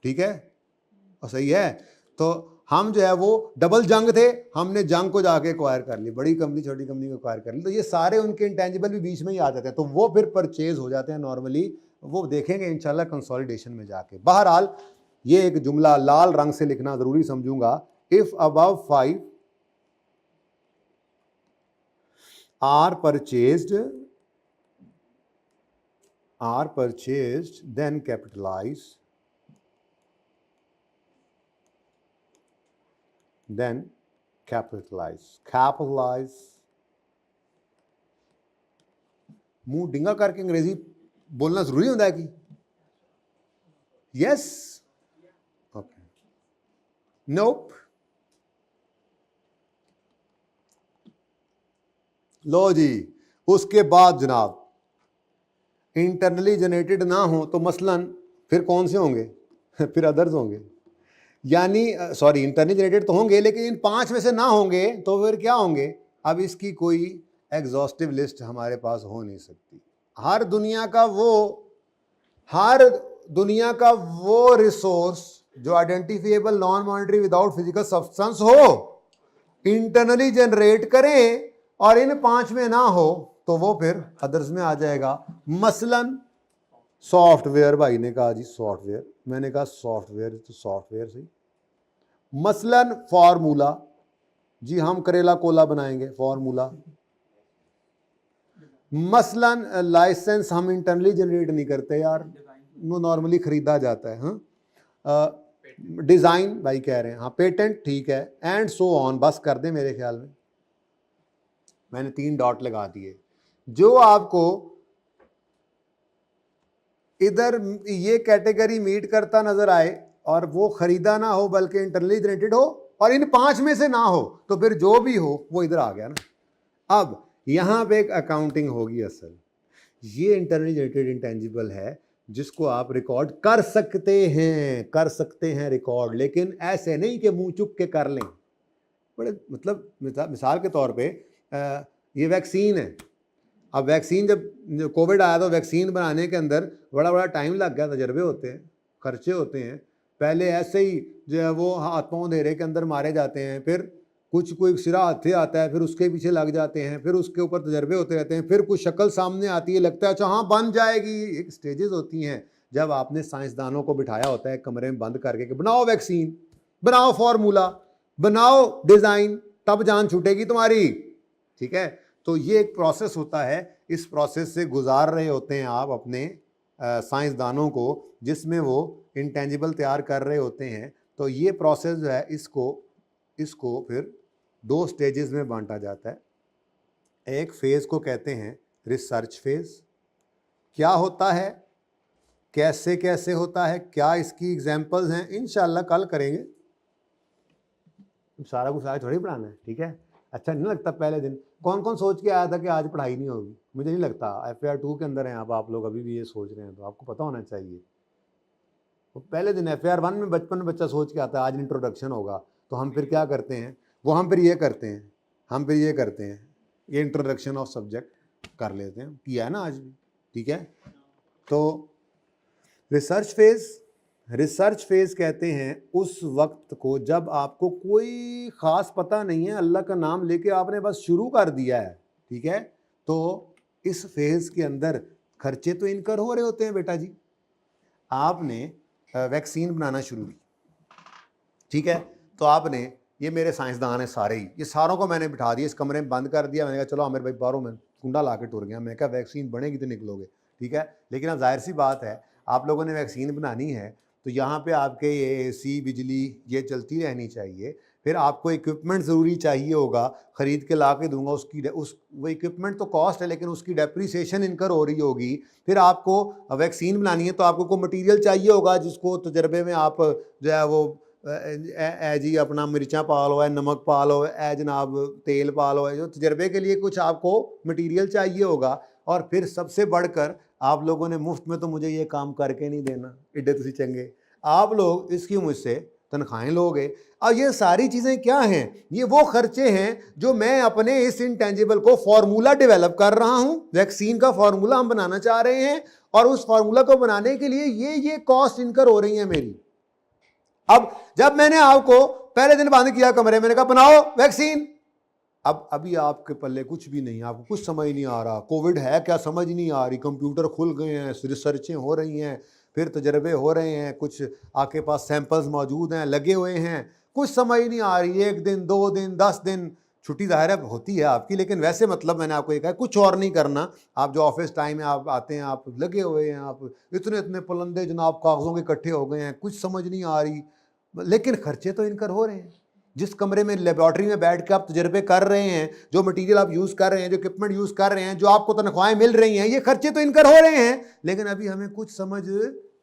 ठीक है, और सही है। तो हम जो है वो डबल जंग थे, हमने जंग को जाके एक्वायर कर ली, बड़ी कंपनी छोटी कंपनी को एक्वायर कर ली, तो ये सारे उनके इंटेंजिबल भी बीच में ही आ जाते हैं, तो वो फिर परचेज हो जाते हैं नॉर्मली, वो देखेंगे इंशाल्लाह कंसोलिडेशन में जाके। बहरहाल ये एक जुमला लाल रंग से लिखना जरूरी समझूंगा, if above 5 are purchased then capitalize। मुंह डिंगा करके अंग्रेजी बोलना जरूरी होता है कि यस, ओके, नोप। लो जी, उसके बाद जनाब इंटरनली जनरेटेड ना हो तो मसलन फिर कौन से होंगे? फिर अदर्स होंगे, यानी सॉरी इंटरनली जनरेटेड तो होंगे, लेकिन इन 5 में से ना होंगे तो फिर क्या होंगे? अब इसकी कोई एग्जॉस्टिव लिस्ट हमारे पास हो नहीं सकती। हर दुनिया का वो रिसोर्स जो identifiable non monetary without physical substance हो, इंटरनली जनरेट करें और इन 5 में ना हो तो वो फिर अदर्स में आ जाएगा। मसलन सॉफ्टवेयर, भाई ने कहा जी सॉफ्टवेयर, मैंने कहा सॉफ्टवेयर तो सॉफ्टवेयर सही। मसलन फार्मूला, जी हम करेला कोला बनाएंगे, फार्मूला। मसलन लाइसेंस हम इंटरनली जनरेट नहीं करते यार, वो नॉर्मली खरीदा जाता है। हाँ, डिजाइन भाई कह रहे हैं, हाँ पेटेंट ठीक है, एंड सो ऑन। बस कर दे, मेरे ख्याल में मैंने 3 डॉट लगा दिए। जो आपको इधर ये कैटेगरी मीट करता नजर आए और वो खरीदा ना हो बल्कि इंटरनली जनरेटेड हो और इन 5 में से ना हो, तो फिर जो भी हो वो इधर आ गया ना। अब यहां पे एक अकाउंटिंग होगी। असल ये इंटरनली जनरेटेड इंटेंजिबल है जिसको आप रिकॉर्ड कर सकते हैं रिकॉर्ड, लेकिन ऐसे नहीं कि मुंह चुप के कर लें। बड़े मतलब मिसाल के तौर पे ये वैक्सीन है। अब वैक्सीन, जब कोविड आया तो वैक्सीन बनाने के अंदर बड़ा टाइम लग गया, तजर्बे होते हैं, खर्चे होते हैं। पहले ऐसे ही जो है वो हाथ पाँव अंधेरे के अंदर मारे जाते हैं, फिर कोई सिरा हाथे आता है, फिर उसके पीछे लग जाते हैं, फिर उसके ऊपर तजर्बे होते रहते हैं, फिर कुछ शक्ल सामने आती है, लगता है अच्छा हाँ बन जाएगी। एक स्टेजेस होती हैं जब आपने साइंसदानों को बिठाया होता है कमरे में बंद करके कि बनाओ वैक्सीन, बनाओ फार्मूला, बनाओ डिज़ाइन, तब जान छूटेगी तुम्हारी। ठीक है, तो ये एक प्रोसेस होता है। इस प्रोसेस से गुजार रहे होते हैं आप अपने साइंसदानों को, जिसमें वो इंटेंजिबल तैयार कर रहे होते हैं। तो ये प्रोसेस जो है इसको फिर 2 स्टेजेस में बांटा जाता है। एक फेज़ को कहते हैं रिसर्च फेज़। क्या होता है, कैसे होता है, क्या इसकी एग्जांपल्स हैं, इंशाल्लाह कल करेंगे। सारा कुछ आज थोड़ी पढ़ाना है, ठीक है। अच्छा नहीं लगता पहले दिन कौन कौन सोच के आया था कि आज पढ़ाई नहीं होगी? मुझे नहीं लगता। FAR 2 के अंदर हैं आप लोग अभी भी ये सोच रहे हैं, तो आपको पता होना चाहिए। तो पहले दिन FAR 1 में बचपन में बच्चा सोच के आता है आज इंट्रोडक्शन होगा, तो हम फिर क्या करते हैं, हम फिर ये करते हैं, ये इंट्रोडक्शन ऑफ सब्जेक्ट कर लेते हैं, किया है ना आज भी, ठीक है। तो रिसर्च फेज़ कहते हैं उस वक्त को जब आपको कोई ख़ास पता नहीं है, अल्लाह का नाम लेके आपने बस शुरू कर दिया है, ठीक है। तो इस फेज़ के अंदर खर्चे तो इनकर हो रहे होते हैं बेटा जी। आपने वैक्सीन बनाना शुरू की, ठीक है, तो आपने, ये मेरे साइंसदान हैं सारे ही, ये सारों को मैंने बिठा दिया, इस कमरे में बंद कर दिया। मैंने कहा चलो आमिर भाई बाहरों में कुंडा ला के टुर गया। मैं कहा वैक्सीन बनेगी तो निकलोगे, ठीक है। लेकिन अब जाहिर सी बात है आप लोगों ने वैक्सीन बनानी है तो यहाँ पे आपके ये AC बिजली ये चलती रहनी चाहिए। फिर आपको इक्विपमेंट ज़रूरी चाहिए होगा, ख़रीद के ला के दूंगा, वो इक्विपमेंट तो कॉस्ट है लेकिन उसकी डेप्रीसिएशन इनकर हो रही होगी। फिर आपको वैक्सीन बनानी है तो आपको कोई मटीरियल चाहिए होगा जिसको तजर्बे में आप जो है वो जी अपना मिर्चा पा लो है, नमक पा लो है, जनाब तेल पा लो है, जो तजर्बे के लिए कुछ आपको मटीरियल चाहिए होगा। और फिर सबसे बढ़कर आप लोगों ने मुफ्त में तो मुझे ये काम करके नहीं देना, इड्डे तुसी चंगे, आप लोग इसकी मुझसे तनख्वाहें लोगे। अब ये सारी चीज़ें क्या हैं, ये वो खर्चे हैं जो मैं अपने इस इंटेंजिबल को फार्मूला डेवलप कर रहा हूँ। वैक्सीन का फार्मूला हम बनाना चाह रहे हैं और उस फार्मूला को बनाने के लिए ये कॉस्ट इनकर हो रही है मेरी। अब जब मैंने आपको पहले दिन बंद किया कमरे, मैंने कहा बनाओ वैक्सीन, अब अभी आपके पल्ले कुछ भी नहीं, आपको कुछ समझ नहीं आ रहा, कोविड है क्या समझ नहीं आ रही, कंप्यूटर खुल गए हैं, रिसर्चें हो रही हैं, फिर तजर्बे हो रहे हैं, कुछ आपके पास सैंपल्स मौजूद हैं, लगे हुए हैं, कुछ समझ नहीं आ रही। 1 दिन 2 दिन 10 दिन छुट्टी ज़ाहिर है होती है आपकी, लेकिन वैसे मतलब मैंने आपको ये कहा कुछ और नहीं करना। आप जो ऑफिस टाइम में आप आते हैं, आप लगे हुए हैं, आप इतने पुलंदे जनाब कागज़ों के इकट्ठे हो गए हैं, कुछ समझ नहीं आ रही, लेकिन खर्चे तो इनकर हो रहे हैं। जिस कमरे में लेबॉर्ट्री में बैठ के आप तजर्बे कर रहे हैं, जो मटेरियल आप यूज़ कर रहे हैं, जो इक्विपमेंट यूज़ कर रहे हैं, जो आपको तनख्वाहें मिल रही हैं, ये खर्चे तो इनकर हो रहे हैं, लेकिन अभी हमें कुछ समझ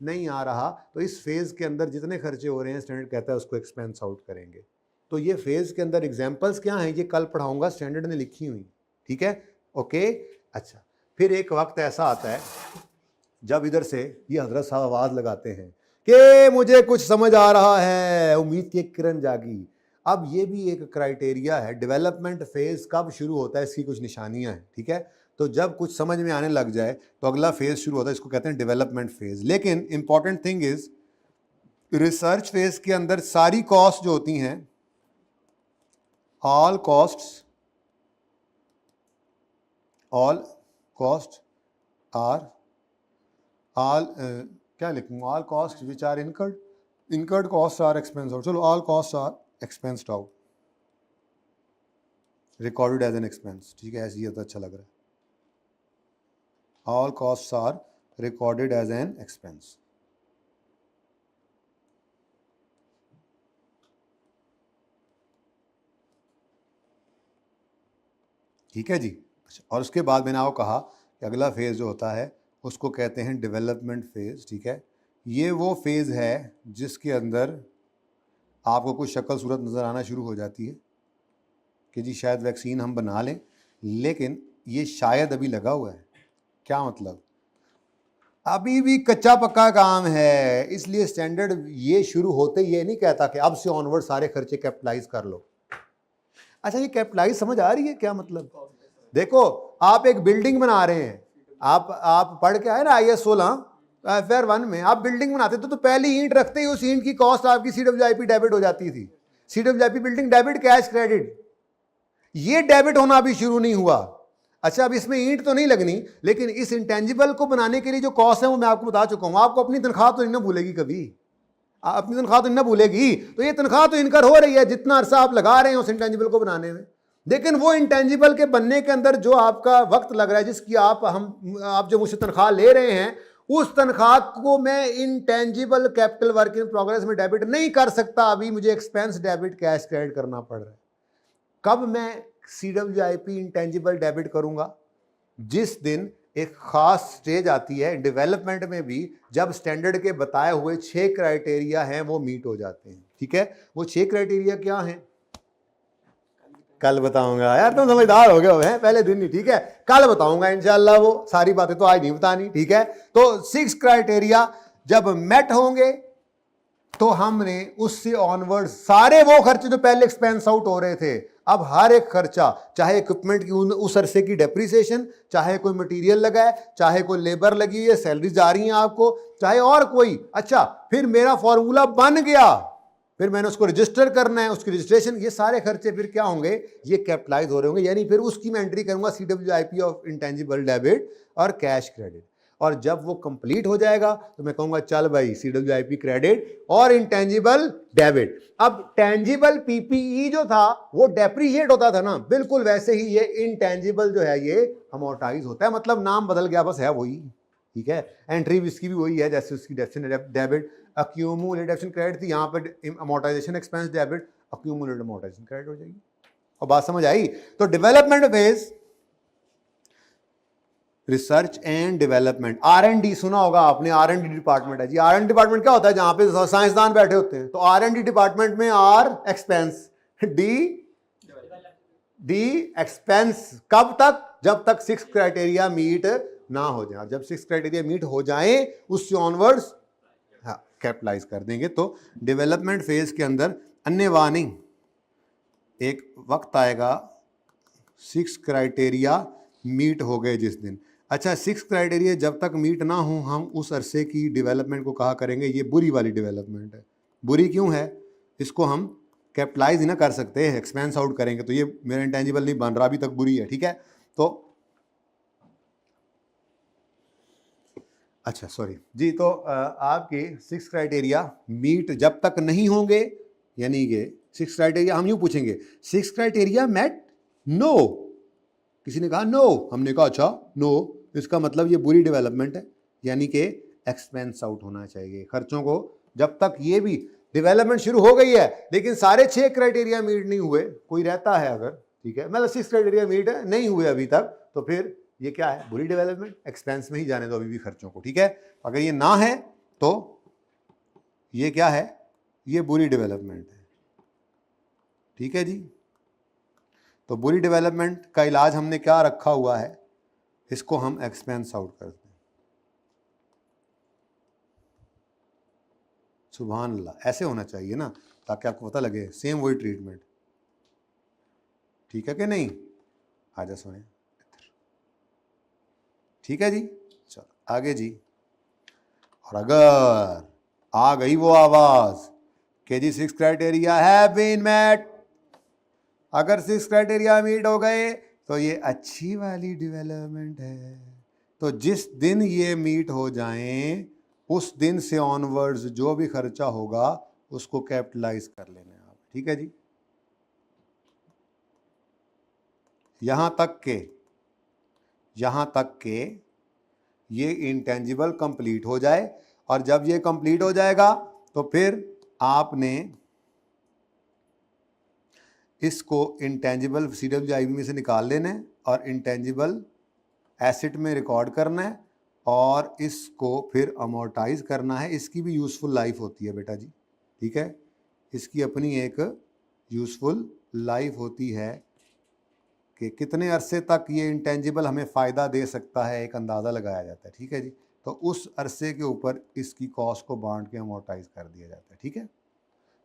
नहीं आ रहा। तो इस फेज़ के अंदर जितने खर्चे हो रहे हैं स्टैंडर्ड कहता है उसको एक्सपेंस आउट करेंगे। तो ये फेज़ के अंदर एग्जाम्पल्स क्या हैं ये कल पढ़ाऊँगा, स्टैंडर्ड ने लिखी हुई, ठीक है, ओके। अच्छा, फिर एक वक्त ऐसा आता है जब इधर से ये हजरत साहब आवाज़ लगाते हैं कि मुझे कुछ समझ आ रहा है, उम्मीद की एक किरण जागी। अब ये भी एक क्राइटेरिया है, डेवलपमेंट फेज कब शुरू होता है इसकी कुछ निशानियां हैं, ठीक है। तो जब कुछ समझ में आने लग जाए तो अगला फेज शुरू होता है, इसको कहते हैं डेवलपमेंट फेज। लेकिन important thing is research phase के अंदर सारी कॉस्ट जो होती हैं, ऑल कॉस्ट आर क्या लिखूंगा, all cost which are incurred cost are expense out, चलो all cost are expensed out, recorded as an expense, ठीक है, ऐसे ये तो अच्छा लग रहा है, all cost are recorded as an expense. ठीक है जी। अच्छा, और उसके बाद मैंने आपको कहा कि अगला फेज़ जो होता है उसको कहते हैं डेवलपमेंट फेज़, ठीक है। ये वो फेज़ है जिसके अंदर आपको कुछ शक्ल सूरत नज़र आना शुरू हो जाती है कि जी शायद वैक्सीन हम बना लें, लेकिन ये शायद अभी लगा हुआ है। क्या मतलब, अभी भी कच्चा पक्का काम है, इसलिए स्टैंडर्ड ये शुरू होते ये नहीं कहता कि अब से ऑनवर्ड सारे खर्चे कैपिटलाइज कर लो। अच्छा, ये कैपिटलाइज समझ आ रही है क्या मतलब? देखो, आप एक बिल्डिंग बना रहे हैं, आप पढ़ के आए ना IS 16 FR 1 में, आप बिल्डिंग बनाते तो पहली ईंट रखते ही उस ईंट की कॉस्ट आपकी CWIP डेबिट हो जाती थी। CWIP building debit, cash credit, ये डेबिट होना अभी शुरू नहीं हुआ। अच्छा, अब इसमें ईंट तो नहीं लगनी, लेकिन इस इंटेंजिबल को बनाने के लिए जो कॉस्ट है वो मैं आपको बता चुका हूं। आपको अपनी तनख्वाह तो नहीं ना भूलेगी कभी, अपनी तनख्वाह तो नहीं ना भूलेगी, तो ये तनख्वाह तो इनकर हो रही है जितना अरसा आप लगा रहे हैं उस इंटेंजिबल को बनाने में। लेकिन वो इंटेंजिबल के बनने के अंदर जो आपका वक्त लग रहा है, जिसकी आप जो मुझसे तनख्वाह ले रहे हैं, उस तनख्वाह को मैं intangible capital work in progress में डेबिट नहीं कर सकता। अभी मुझे एक्सपेंस डेबिट, कैश क्रेडिट करना पड़ रहा है। कब मैं CWIP इंटेंजिबल डेबिट करूंगा? जिस दिन एक खास स्टेज आती है डेवलपमेंट में भी, जब स्टैंडर्ड के बताए हुए 6 क्राइटेरिया हैं वो मीट हो जाते हैं, ठीक है। वो 6 क्राइटेरिया क्या हैं कल बताऊंगा। यार तुम समझदार हो गए हो हैं, पहले दिन नहीं, ठीक है, कल बताऊंगा इंशाल्लाह, वो सारी बातें तो आज नहीं बतानी, ठीक है। तो 6 क्राइटेरिया जब मेट होंगे तो हमने उससे ऑनवर्ड सारे वो खर्चे जो पहले एक्सपेंस आउट हो रहे थे, अब हर एक खर्चा, चाहे इक्विपमेंट की उस अरसे की डेप्रिसिएशन, चाहे कोई मटेरियल लगा है, चाहे कोई लेबर लगी है, सैलरी जा रही है आपको, चाहे और कोई, अच्छा फिर मेरा फॉर्मूला बन गया, फिर मैंने उसको रजिस्टर करना है, उसकी रजिस्ट्रेशन, ये सारे खर्चे फिर क्या होंगे, ये कैपिटलाइज हो रहे होंगे, यानी फिर उसकी मैं एंट्री करूंगा CWIP ऑफ इंटेंजिबल डेबिट और कैश क्रेडिट। और जब वो कंप्लीट हो जाएगा तो मैं कहूंगा चल भाई CWIP क्रेडिट और इंटेंजिबल डेबिट। अब टेंजिबल PPE जो था वो डेप्रीशिएट होता था ना, बिल्कुल वैसे ही ये इंटेंजिबल जो है ये अमोर्टाइज होता है, मतलब नाम बदल गया बस, है वही, ठीक है। एंट्री इसकी भी वही है, जैसे उसकी डेबिट अक्यूमुलेटेड क्रेडिट थी, यहाँ पर amortisation expense debit, accumulated amortisation credit हो जाएगी। और बात समझ आई? तो development phase, research and development, R&D सुना होगा आपने, R&D डिपार्टमेंट है जी। R&D डिपार्टमेंट क्या होता है? जहां पे साइंसदान बैठे होते हैं। तो R&D डिपार्टमेंट में R एक्सपेंस, D एक्सपेंस, कब तक? जब तक 6 क्राइटेरिया मीट ना हो जाए। जब 6 क्राइटेरिया मीट हो जाए उससे ऑनवर्ड्स कैपिटलाइज कर देंगे। तो डेवलपमेंट फेज के अंदर अन्य वार्निंग, एक वक्त आएगा 6 क्राइटेरिया मीट हो गए जिस दिन। अच्छा, 6 क्राइटेरिया जब तक मीट ना हो, हम उस अरसे की डेवलपमेंट को कहा करेंगे ये बुरी वाली डेवलपमेंट है। बुरी क्यों है? इसको हम कैपिटलाइज ही ना कर सकते, एक्सपेंस आउट करेंगे तो ये मेरा इंटेंजिबल नहीं बन रहा, अभी तक बुरी है, ठीक है। तो अच्छा सॉरी जी, तो आपके 6 क्राइटेरिया मीट जब तक नहीं होंगे, यानी कि 6 क्राइटेरिया, हम यूं पूछेंगे 6 क्राइटेरिया मेट? नो। किसी ने कहा नो, हमने कहा अच्छा नो, इसका मतलब ये बुरी डेवलपमेंट है, यानी कि एक्सपेंस आउट होना चाहिए खर्चों को। जब तक ये भी डेवलपमेंट शुरू हो गई है लेकिन सारे 6 क्राइटेरिया मीट नहीं हुए, कोई रहता है अगर, ठीक है, मतलब 6 क्राइटेरिया मीट नहीं हुए अभी तक, तो फिर ये क्या है? बुरी डेवलपमेंट, एक्सपेंस में ही जाने दो अभी भी खर्चों को, ठीक है। अगर ये ना है तो ये क्या है? ये बुरी डेवलपमेंट है, ठीक है जी। तो बुरी डेवलपमेंट का इलाज हमने क्या रखा हुआ है? इसको हम एक्सपेंस आउट करते हैं। सुभान अल्लाह, ऐसे होना चाहिए ना, ताकि आपको पता लगे सेम वही ट्रीटमेंट, ठीक है कि नहीं? आजा सुने, ठीक है जी। चलो आगे जी। और अगर आ गई वो आवाज के जी 6 क्राइटेरिया हैव बीन मेट, अगर 6 क्राइटेरिया मीट हो गए तो ये अच्छी वाली डेवलपमेंट है। तो जिस दिन ये मीट हो जाएं उस दिन से ऑनवर्ड्स जो भी खर्चा होगा उसको कैपिटलाइज कर लेना आप, ठीक है जी। यहां तक के ये इंटेंजिबल कंप्लीट हो जाए, और जब ये कंप्लीट हो जाएगा तो फिर आपने इसको इंटेंजिबल CWIP में से निकाल लेना है और इंटेंजिबल एसेट में रिकॉर्ड करना है और इसको फिर अमोर्टाइज करना है। इसकी भी यूज़फुल लाइफ होती है बेटा जी, ठीक है, इसकी अपनी एक यूज़फुल लाइफ होती है कि कितने अरसे तक ये इंटेंजिबल हमें फ़ायदा दे सकता है, एक अंदाज़ा लगाया जाता है, ठीक है जी। तो उस अरसे के ऊपर इसकी कॉस्ट को बांट के अमोर्टाइज कर दिया जाता है, ठीक है।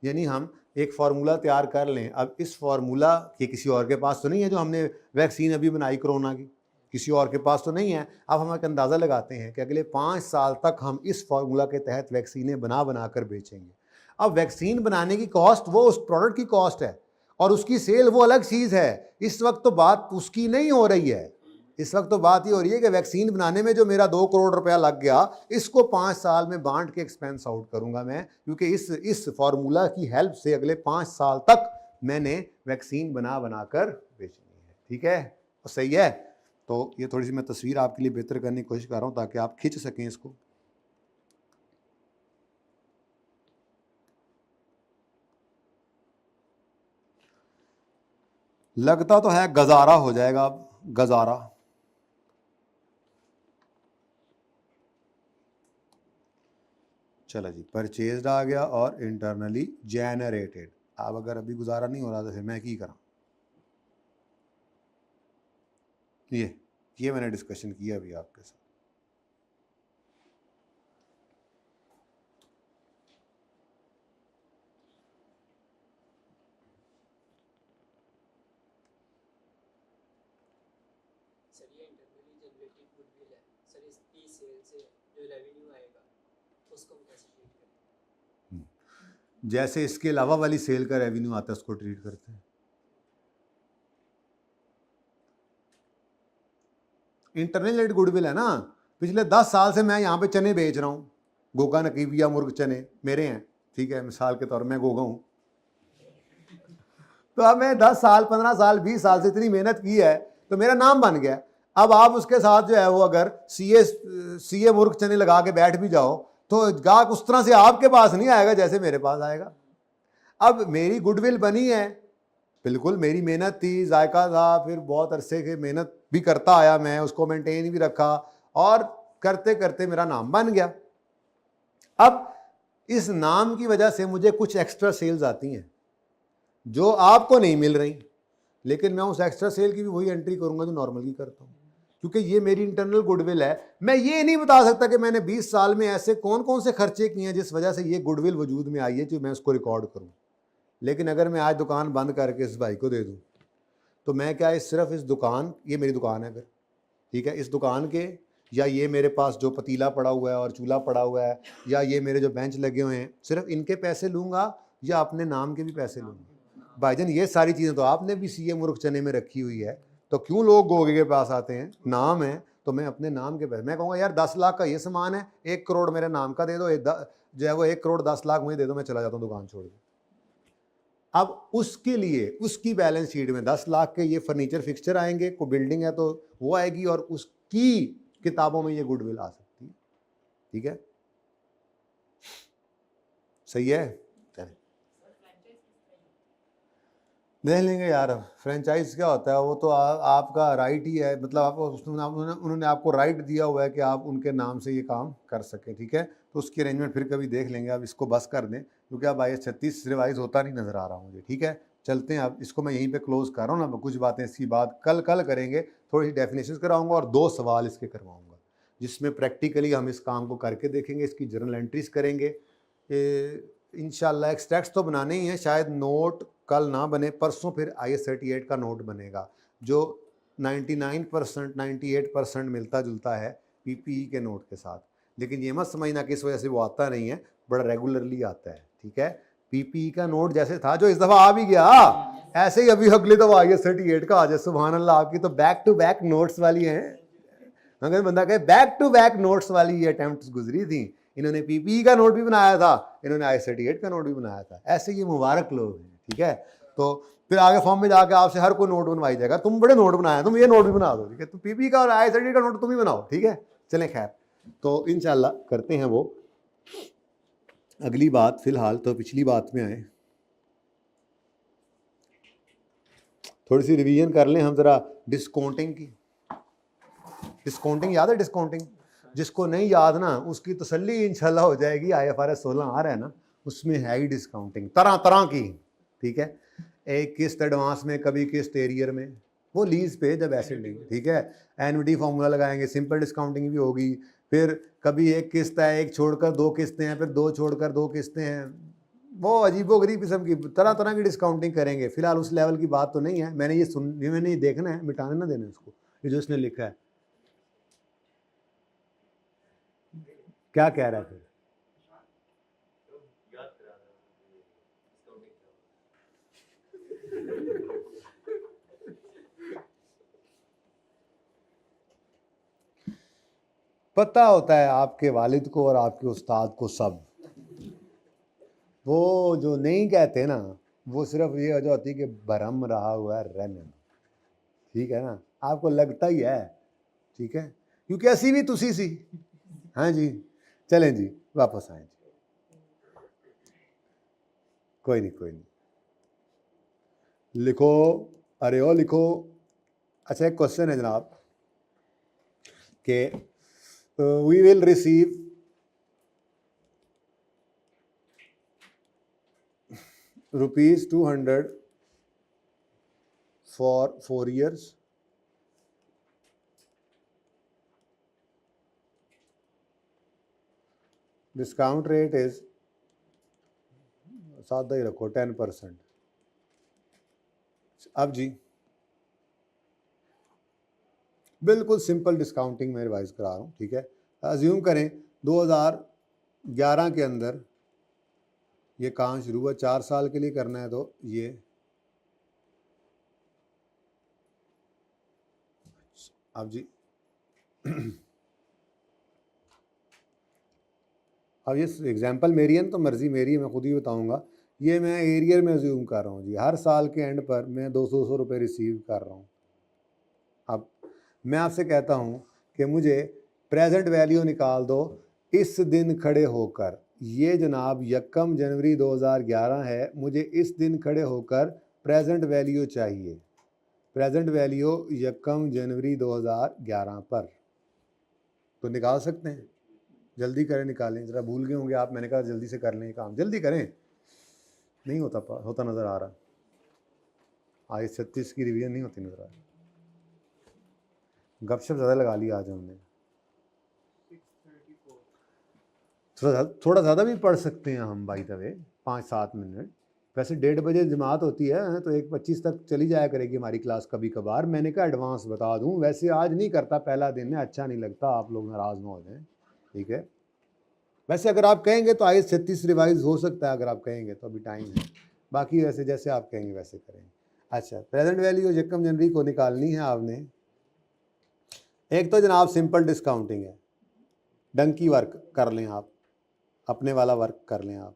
यानी हम एक फार्मूला तैयार कर लें। अब इस फार्मूला के किसी और के पास तो नहीं है, जो हमने वैक्सीन अभी बनाई कोरोना की, किसी और के पास तो नहीं है। अब हम एक अंदाज़ा लगाते हैं कि अगले 5 साल तक हम इस फार्मूला के तहत वैक्सीनें बना कर बेचेंगे। अब वैक्सीन बनाने की कॉस्ट वो उस प्रोडक्ट की कॉस्ट है और उसकी सेल वो अलग चीज़ है। इस वक्त तो बात उसकी नहीं हो रही है, इस वक्त तो बात ये हो रही है कि वैक्सीन बनाने में जो मेरा 2 करोड़ रुपया लग गया, इसको 5 साल में बांट के एक्सपेंस आउट करूंगा मैं, क्योंकि इस फार्मूला की हेल्प से अगले 5 साल तक मैंने वैक्सीन बना कर बेचनी है, ठीक है। तो सही है। तो ये थोड़ी सी मैं तस्वीर आपके लिए बेहतर करने की कोशिश कर रहा हूं ताकि आप खींच सकें इसको। लगता तो है गजारा हो जाएगा, अब गजारा। चलो जी, परचेज्ड आ गया और इंटरनली जेनरेटेड। अब अगर अभी गुजारा नहीं हो रहा तो फिर मैं की करा? ये मैंने डिस्कशन किया अभी आपके साथ। जैसे इसके अलावा वाली सेल का रेवेन्यू आता है उसको ट्रीट करते हैं। इंटरनल गुडविल है ना। पिछले 10 साल से मैं यहाँ पे चने बेच रहा हूँ, गोगा नकीबिया मुर्ग चने मेरे हैं, ठीक है, मिसाल के तौर पर मैं गोगा हूँ। तो अब मैं 10 साल 15 साल 20 साल से इतनी मेहनत की है तो मेरा नाम बन गया। अब आप उसके साथ जो है वो अगर सीए मुर्ग चने लगा के बैठ भी जाओ तो गाहक उस तरह से आपके पास नहीं आएगा जैसे मेरे पास आएगा। अब मेरी गुडविल बनी है, बिल्कुल मेरी मेहनत थी, जायका था, फिर बहुत अरसे के मेहनत भी करता आया, मैं उसको मेंटेन भी रखा और करते करते मेरा नाम बन गया। अब इस नाम की वजह से मुझे कुछ एक्स्ट्रा सेल्स आती हैं जो आपको नहीं मिल रही, लेकिन मैं उस एक्स्ट्रा सेल की भी वही एंट्री करूंगा जो नॉर्मल की करता हूँ, क्योंकि ये मेरी इंटरनल गुडविल है। मैं ये नहीं बता सकता कि मैंने 20 साल में ऐसे कौन कौन से खर्चे किए हैं जिस वजह से ये गुडविल वजूद में आई है जो मैं उसको रिकॉर्ड करूँ। लेकिन अगर मैं आज दुकान बंद करके इस भाई को दे दूँ तो मैं क्या सिर्फ इस दुकान, ये मेरी दुकान है अगर, ठीक है, इस दुकान के या ये मेरे पास जो पतीला पड़ा हुआ है और चूल्हा पड़ा हुआ है या ये मेरे जो बेंच लगे हुए हैं, सिर्फ इनके पैसे लूँगा या अपने नाम के भी पैसे लूँगा? भाईजान ये सारी चीज़ें तो आपने भी सीए मुर्ग चने में रखी हुई है, तो क्यों लोग गोगे के पास आते हैं? नाम है तो मैं अपने नाम के पैसे, मैं कहूँगा यार 10 लाख का ये सामान है, 1 करोड़ मेरे नाम का दे दो, जो है वो 1 करोड़ 10 लाख मुझे दे दो, मैं चला जाता हूँ दुकान छोड़ के। अब उसके लिए उसकी बैलेंस शीट में 10 लाख के ये फर्नीचर फिक्सचर आएंगे, कोई बिल्डिंग है तो वो आएगी और उसकी किताबों में ये गुडविल आ सकती है, ठीक है, सही है। देख लेंगे यार, फ्रेंचाइज क्या होता है वो तो आपका राइट ही है, मतलब आपको उन्होंने आपको राइट दिया हुआ है कि आप उनके नाम से ये काम कर सकें, ठीक है। तो उसकी अरेंजमेंट फिर कभी देख लेंगे, अब इसको बस कर दें क्योंकि अब IAS 36 रिवाइज होता नहीं नज़र आ रहा मुझे, ठीक है। चलते हैं, अब इसको मैं यहीं पे क्लोज कर रहा हूँ ना, कुछ बातें इसकी बात कल करेंगे, थोड़ी सी डेफिनेशन कराऊंगा और 2 सवाल इसके करवाऊंगा जिसमें प्रैक्टिकली हम इस काम को करके देखेंगे, इसकी जर्नल एंट्रीज करेंगे, इंशाल्लाह एक्सट्रैक्ट्स तो बनाने ही हैं, शायद नोट कल ना बने, परसों फिर IS 38 का नोट बनेगा जो 99% 98% मिलता जुलता है PPE के नोट के साथ। लेकिन ये मत समझना कि इस वजह से वो आता नहीं है, बड़ा रेगुलरली आता है, ठीक है। PPE का नोट जैसे था जो इस दफ़ा आ भी गया, ऐसे ही अभी अगली दफ़ा IS 38 का आ जाए। सुभान अल्लाह, आपकी तो बैक टू बैक नोट्स वाली हैं। अगर बंदा कहे बैक टू बैक नोट्स वाली ये अटेम्प्ट्स गुजरी थी। इन्होंने PPE का नोट भी बनाया था, इन्होंने IS 38 का नोट भी बनाया था। ऐसे ये मुबारक लोग हैं, ठीक है। तो फिर आगे फॉर्म में जाके आपसे हर कोई नोट बनवाई जाएगा, तुम बड़े नोट बनाए, तुम ये नोट भी बना दो, ठीक है। तुम PPE का और IS 38 का नोट तुम ही बनाओ, ठीक है। चलें, खैर, तो इंशाल्लाह करते हैं वो अगली बात। फिलहाल तो पिछली बात में आए, थोड़ी सी रिवीजन कर लें हम ज़रा डिस्काउंटिंग की। डिस्काउंटिंग याद है? डिस्काउंटिंग जिसको नहीं याद ना, उसकी तसल्ली इंशाल्लाह हो जाएगी। IFRS 16 आ रहा है ना, उसमें है ही डिस्काउंटिंग तरह तरह की, ठीक है। एक किस्त एडवांस में, कभी किस्त एरियर में, वो लीज पे जब एसेट लेंगे, ठीक है। एनविटी फार्मूला लगाएंगे, सिंपल डिस्काउंटिंग भी होगी। फिर कभी एक किस्त है, एक छोड़कर दो किस्तें हैं, फिर दो छोड़कर दो किस्तें हैं, वो अजीबोगरीब किस्म की तरह तरह की डिस्काउंटिंग करेंगे। फिलहाल उस लेवल की बात तो नहीं है, मैंने ये देखना है, मिटाने ना देना इसको, ये जो इसने लिखा है। क्या कह रहा है फिर? पता होता है आपके वालिद को और आपके उस्ताद को सब, वो जो नहीं कहते ना, वो सिर्फ ये वजह होती है कि भरम रहा हुआ है रहने, ठीक है ना। आपको लगता ही है, ठीक है, क्योंकि ऐसी भी तुसी सी। हाँ जी, चलें जी, वापस आए जी। कोई नहीं, कोई नहीं, लिखो, अरे ओ लिखो। अच्छा, एक क्वेश्चन है जनाब कि we will receive ₹200 for 4 years. Discount rate is, सादा ही रखो, 10%। अब जी बिल्कुल सिंपल डिस्काउंटिंग में रिवाइज करा रहा हूँ, ठीक है। अज्यूम करें 2011 के अंदर ये काम शुरू हुआ, 4 साल के लिए करना है, तो ये अब जी अब ये एग्जांपल मेरी है, तो मर्जी मेरी है, मैं खुद ही बताऊंगा। ये मैं एरियर में अज्यूम कर रहा हूँ जी, हर साल के एंड पर मैं 200 रुपये रिसीव कर रहा हूँ। अब मैं आपसे कहता हूँ कि मुझे प्रेजेंट वैल्यू निकाल दो इस दिन खड़े होकर। ये जनाब 1 जनवरी 2011 है, मुझे इस दिन खड़े होकर प्रेजेंट वैल्यू चाहिए। प्रेजेंट वैल्यू 1 जनवरी 2011 पर, तो निकाल सकते हैं? जल्दी करें, निकालें, ज़रा भूल गए होंगे आप, मैंने कहा जल्दी से कर लें काम, जल्दी करें, नहीं होता नज़र आ रहा। IS 36 की रिवीजन नहीं होती नज़र आ रही, गपशप ज़्यादा लगा लिया आज हमने। थोड़ा ज़्यादा भी पढ़ सकते हैं हम, बाई द वे 5-7 मिनट। वैसे 1:30 बजे जमात होती है, तो 1:25 तक चली जाया करेगी हमारी क्लास कभी कभार। मैंने कहा एडवांस बता दूं, वैसे आज नहीं करता, पहला दिन है, अच्छा नहीं लगता, आप लोग नाराज़ ना हो जाएं, ठीक है। वैसे अगर आप कहेंगे तो IS 36 रिवाइज हो सकता है, अगर आप कहेंगे तो अभी टाइम है। बाकी वैसे जैसे आप कहेंगे वैसे करेंगे। अच्छा, प्रेजेंट वैल्यू 1 जनवरी को निकालनी है आपने। एक तो जनाब सिंपल डिस्काउंटिंग है, डंकी वर्क कर लें आप, अपने वाला वर्क कर लें आप,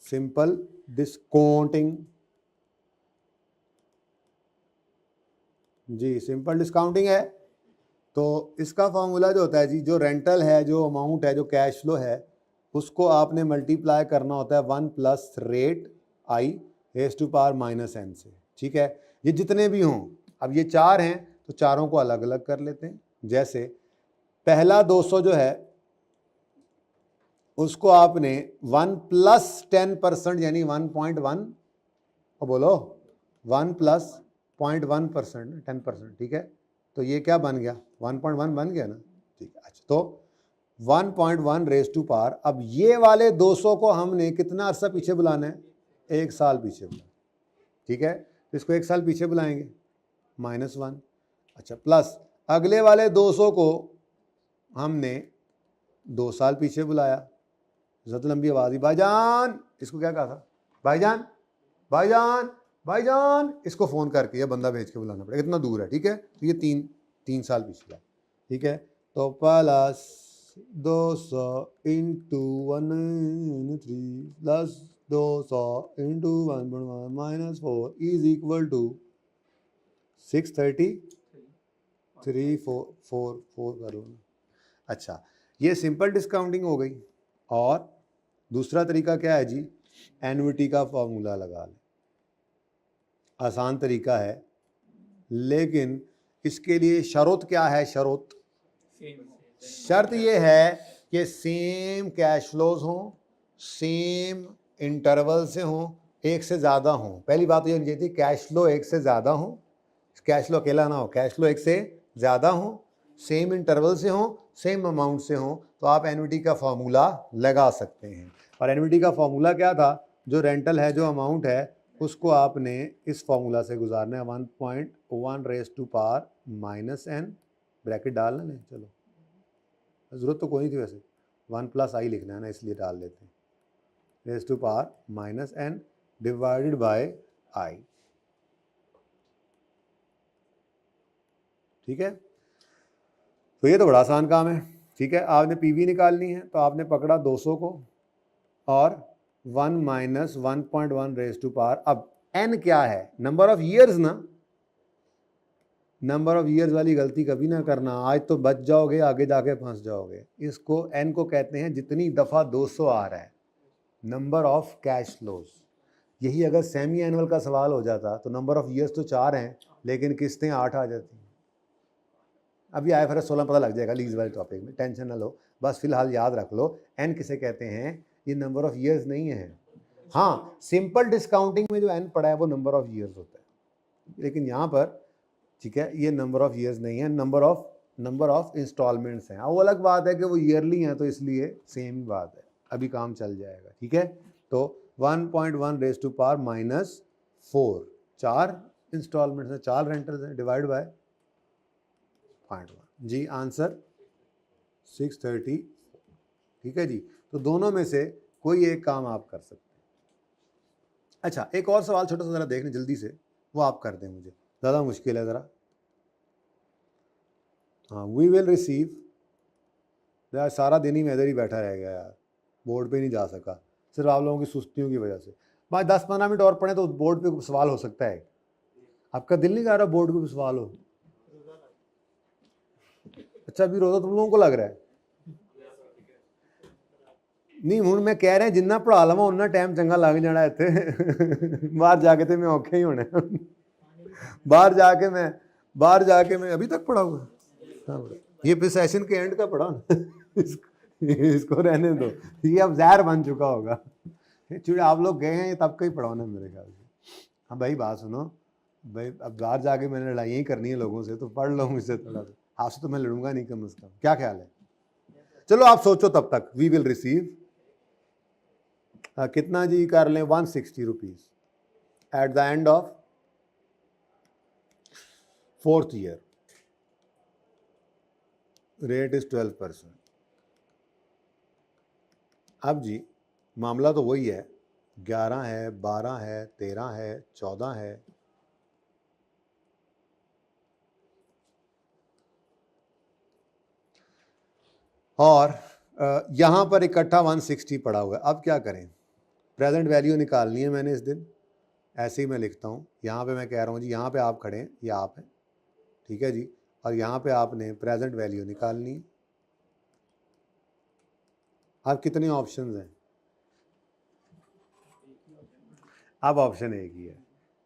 सिंपल डिस्काउंटिंग जी, सिंपल डिस्काउंटिंग है। तो इसका फॉर्मूला जो होता है जी, जो रेंटल है, जो अमाउंट है, जो कैश फ्लो है, उसको आपने मल्टीप्लाई करना होता है 1 प्लस रेट I⁻⁻n से, ठीक है। ये जितने भी हों, अब ये 4 हैं तो चारों को अलग अलग कर लेते हैं। जैसे पहला 200 जो है उसको आपने 1 प्लस 10% यानी 1.1, बोलो 1 प्लस 0.1%, 10%, ठीक है। तो ये क्या बन गया? 1.1 बन गया ना, ठीक है। अच्छा, तो 1.1 रेज टू पावर। अब ये वाले 200 को हमने कितना अरसा पीछे बुलाना है, 1 साल पीछे बुलाना, ठीक है, तो इसको 1 साल पीछे बुलाएंगे -1। अच्छा, प्लस अगले वाले 200 को हमने 2 साल पीछे बुलाया। ज़्यादा लंबी आवाज़ ही, भाईजान, इसको क्या कहा था, भाईजान भाईजान भाईजान, इसको फ़ोन करके या बंदा भेज के बुलाना पड़ेगा, इतना दूर है, ठीक है, तो ये 3 साल पीछे है, ठीक है। तो plus 200 into 193 plus 200 into 1.1 minus 4 is equal to 633 4 करो। अच्छा, ये सिंपल डिस्काउंटिंग हो गई। और दूसरा तरीका क्या है जी, एन्युटी का फॉर्मूला लगा लें। आसान तरीका है, लेकिन इसके लिए शर्त क्या है, शर्त ये है कि सेम कैश फ्लोज हों, सेम इंटरवल से हों, एक से ज़्यादा हों। पहली बात तो ये होनी चाहिए, कैश फ्लो एक से ज़्यादा हो, कैश फ्लो अकेला ना हो, कैश फ्लो एक से ज़्यादा हो, सेम इंटरवल से हो, सेम अमाउंट से हो, तो आप एन्युटी का फॉर्मूला लगा सकते हैं। और एन्युटी का फॉर्मूला क्या था, जो रेंटल है, जो अमाउंट है, उसको आपने इस फॉर्मूला से गुजारना है, 1.1 raise to power -n, bracket डालना है, चलो ज़रूरत तो कोई नहीं थी वैसे, 1 + i लिखना है ना, इसलिए डाल देते हैं, raise to power -n divided by i, ठीक है। तो ये तो बड़ा आसान काम है, ठीक है। आपने पीवी निकालनी है, तो आपने पकड़ा 200 को और 1 - 1.1 रेज टू पावर। अब n क्या है, नंबर ऑफ ईयर्स ना, नंबर ऑफ ईयर्स वाली गलती कभी ना करना, आज तो बच जाओगे, आगे जाके फंस जाओगे। इसको n को कहते हैं जितनी दफ़ा 200 आ रहा है, नंबर ऑफ कैश फ्लोज। यही अगर सेमी एनुअल का सवाल हो जाता तो नंबर ऑफ ईयर्स तो 4 हैं, लेकिन किस्तें 8 आ जाती। अभी IFRS 16 पता लग जाएगा लीज वाले टॉपिक में, टेंशन ना लो, बस फिलहाल याद रख लो n किसे कहते हैं, ये नंबर ऑफ ईयर्स नहीं है। हाँ, सिंपल डिस्काउंटिंग में जो n पड़ा है वो नंबर ऑफ ईयर्स होता है, लेकिन यहाँ पर, ठीक है, ये नंबर ऑफ ईयर्स नहीं है, नंबर ऑफ इंस्टॉलमेंट्स हैं। वो अलग बात है कि वो ईयरली हैं, तो इसलिए सेम ही बात है, अभी काम चल जाएगा, ठीक है। तो 1.1 रेज टू पावर -4, 4 इंस्टॉलमेंट्स हैं, 4 रेंटल्स हैं, डिवाइड बाय 0.1 जी, आंसर 630, ठीक है जी। तो दोनों में से कोई एक काम आप कर सकते हैं। अच्छा, एक और सवाल छोटा सा ज़रा देखने जल्दी से, वो आप कर दें, मुझे ज़्यादा मुश्किल है ज़रा। हाँ, वी विल रिसीव, यार सारा दिन ही मैं इधर ही बैठा रह गया यार, बोर्ड पे नहीं जा सका, सिर्फ आप लोगों की सुस्तियों की वजह से। भाई 10-15 मिनट और पढ़े तो बोर्ड पे सवाल हो सकता है। आपका दिल नहीं कर रहा बोर्ड पे सवाल हो? अच्छा, अभी रोज़ा तुम लोगों को लग रहा है? नहीं, हूँ मैं कह रहे जिन्ना पढ़ा लवा उन्ना टाइम चंगा लग जाना इतने बाहर जाके तो मैं औखे ही होने बाहर जाके मैं अभी तक पढ़ा हुआ, ये फिर सेशन के एंड का पढ़ा इसको रहने दो, ये अब जहर बन चुका होगा। चूड़े आप लोग गए हैं ये तब का ही पढ़ा ना मेरे ख्याल से। हाँ भाई बात सुनो भाई, अब बाहर जाके मैंने लड़ाई ही करनी है लोगों से, तो पढ़ लो मुझसे थोड़ा सा, आपसे तो मैं लड़ूंगा नहीं कम से कम, क्या ख्याल है? चलो आप सोचो तब तक। वी विल रिसीव कितना जी, कर लें 160 rupees eight the end of 4th year, rate is 12%। अब जी मामला तो वही है, 11 है, 12 है, 13 है, 14 है, और यहाँ पर इकट्ठा 160 पड़ा हुआ है। अब क्या करें, प्रेजेंट वैल्यू निकालनी है मैंने इस दिन, ऐसे ही मैं लिखता हूँ। यहाँ पे मैं कह रहा हूँ जी, यहाँ पे आप खड़े हैं, ये आप हैं, ठीक है जी, और यहाँ पे आपने प्रेजेंट वैल्यू निकालनी है। अब कितने ऑप्शंस हैं? अब ऑप्शन एक ही है।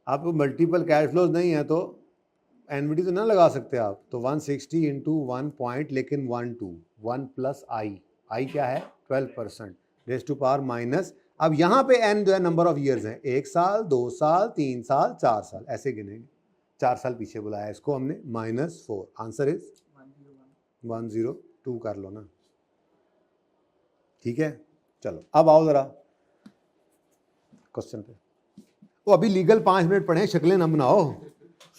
आपको मल्टीपल कैश फ्लोज नहीं है तो एनविटी तो ना लगा सकते आप, तो 160 इंटू 1 पॉइंट, लेकिन 1 + i क्या है 12%, रेज टू पावर माइनस, अब यहाँ पे n जो है नंबर ऑफ ईयर्स है, 1 साल, 2 साल, 3 साल, 4 साल, ऐसे गिनेंगे। 4 साल पीछे बुलाया इसको हमने, -4, आंसर इज 102 कर लो ना। ठीक है, चलो अब आओ ज़रा क्वेश्चन पे। वो अभी लीगल 5 मिनट पढ़े, शक्लें न बनाओ,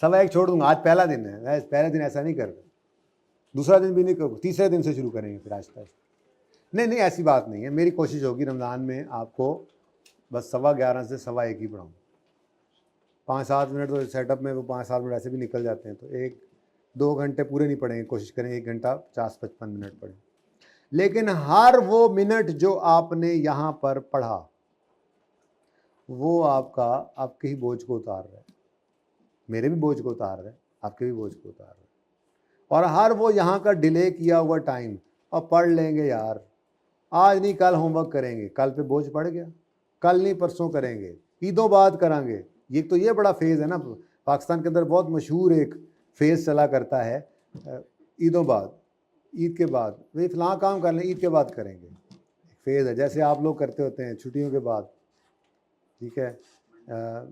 1:15 छोड़ दूंगा। आज पहला दिन है, मैं पहले दिन ऐसा नहीं करता, दूसरा दिन भी नहीं करूँ, तीसरे दिन से शुरू करेंगे फिर आहिस्ता आहिस्ता। नहीं नहीं, ऐसी बात नहीं है, मेरी कोशिश होगी रमज़ान में आपको बस 11:15 से 1:15 ही पढ़ाऊँ। 5-7 मिनट तो सेटअप में, वो 5-7 मिनट ऐसे भी निकल जाते हैं, तो 1-2 घंटे पूरे नहीं पढ़ेंगे, कोशिश करें 1 घंटा 50-55 मिनट पढ़ें। लेकिन हर वो मिनट जो आपने यहाँ पर पढ़ा वो आपका आपके ही बोझ को उतार रहा है, मेरे भी बोझ को उतार रहा है, आपके भी बोझ को उतार रहा है। और हर वो यहाँ का डिले किया हुआ टाइम, और पढ़ लेंगे यार, आज नहीं कल होमवर्क करेंगे, कल पे बोझ पड़ गया, कल नहीं परसों करेंगे, ईदों बाद करेंगे। ये तो ये बड़ा फेज़ है ना, पाकिस्तान के अंदर बहुत मशहूर एक फेज़ चला करता है, ईदों बाद, ईद के बाद वे फलां काम कर लें, ईद के बाद करेंगे, एक फेज़ है, जैसे आप लोग करते होते हैं छुट्टियों के बाद, ठीक है,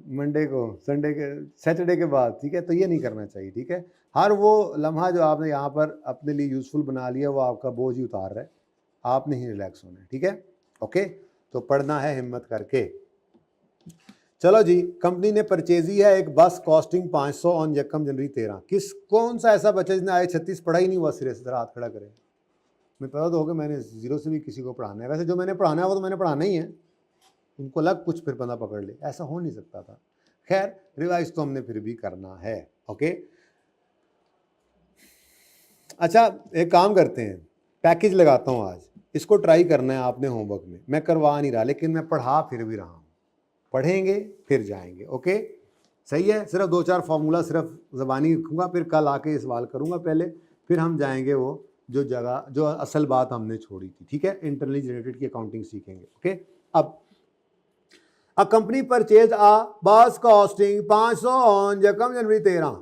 मंडे को, संडे के, सैटरडे के बाद, ठीक है। तो ये नहीं करना चाहिए, ठीक है। हर वो लम्हा जो आपने यहाँ पर अपने लिए यूज़फुल बना लिया वो आपका बोझ ही उतार रहा है, आपने ही रिलैक्स होना है, ठीक है। ओके, तो पढ़ना है हिम्मत करके। चलो जी, कंपनी ने परचेजी है एक बस कॉस्टिंग 500 ऑन यकम जनवरी 13। कौन सा ऐसा बच्चा जिसने आए 36 पढ़ा ही नहीं हुआ सिरे से, हाथ खड़ा करे। मैं पता तो होगा मैंने 0 से भी किसी को पढ़ाना है, वैसे जो मैंने पढ़ाना है वो तो मैंने पढ़ाना ही है, उनको लग कुछ फिर बंदा पकड़ ले, ऐसा हो नहीं सकता था। खैर रिवाइज तो हमने फिर भी करना है। ओके, अच्छा एक काम करते हैं, पैकेज लगाता हूँ आज, इसको ट्राई करना है आपने होमवर्क में, मैं करवा नहीं रहा लेकिन मैं पढ़ा फिर भी रहा हूँ, पढ़ेंगे फिर जाएंगे। ओके सही है, सिर्फ 2-4 फार्मूला सिर्फ ज़बानी रखूँगा, फिर कल आके सवाल करूँगा पहले, फिर हम जाएंगे वो जो जगह जो असल बात हमने छोड़ी थी, ठीक है। इंटरनली जनरेटेड की अकाउंटिंग सीखेंगे। ओके, अब A company purchased a bus costing 500 on January 13.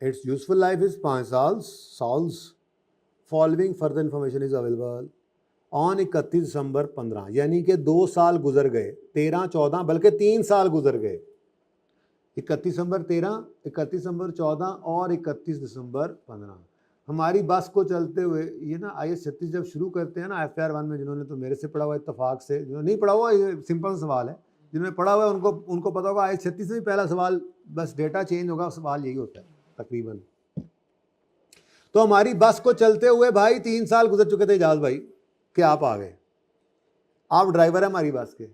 Its useful life is 5 salts. Following further information is available on 31 दिसंबर 15, यानी कि 2 साल गुजर गए, 13-14 बल्कि 3 साल गुजर गए, 31 दिसंबर 13, 31 दिसंबर 14 और 31 दिसंबर 15। हमारी बस को चलते हुए, ये ना IAS 36 जब शुरू करते हैं ना FR 1 में, जिन्होंने तो मेरे से पढ़ा हुआ इत्तेफाक से, जिन्होंने नहीं पढ़ा हुआ ये सिंपल सवाल है, जिन्होंने पढ़ा हुआ है उनको पता होगा IAS 36 में भी पहला सवाल, बस डेटा चेंज होगा, सवाल यही होता है तकरीबन। तो हमारी बस को चलते हुए भाई 3 साल गुजर चुके थे इजाज भाई, कि आप आ गए, आप ड्राइवर है हमारी बस के,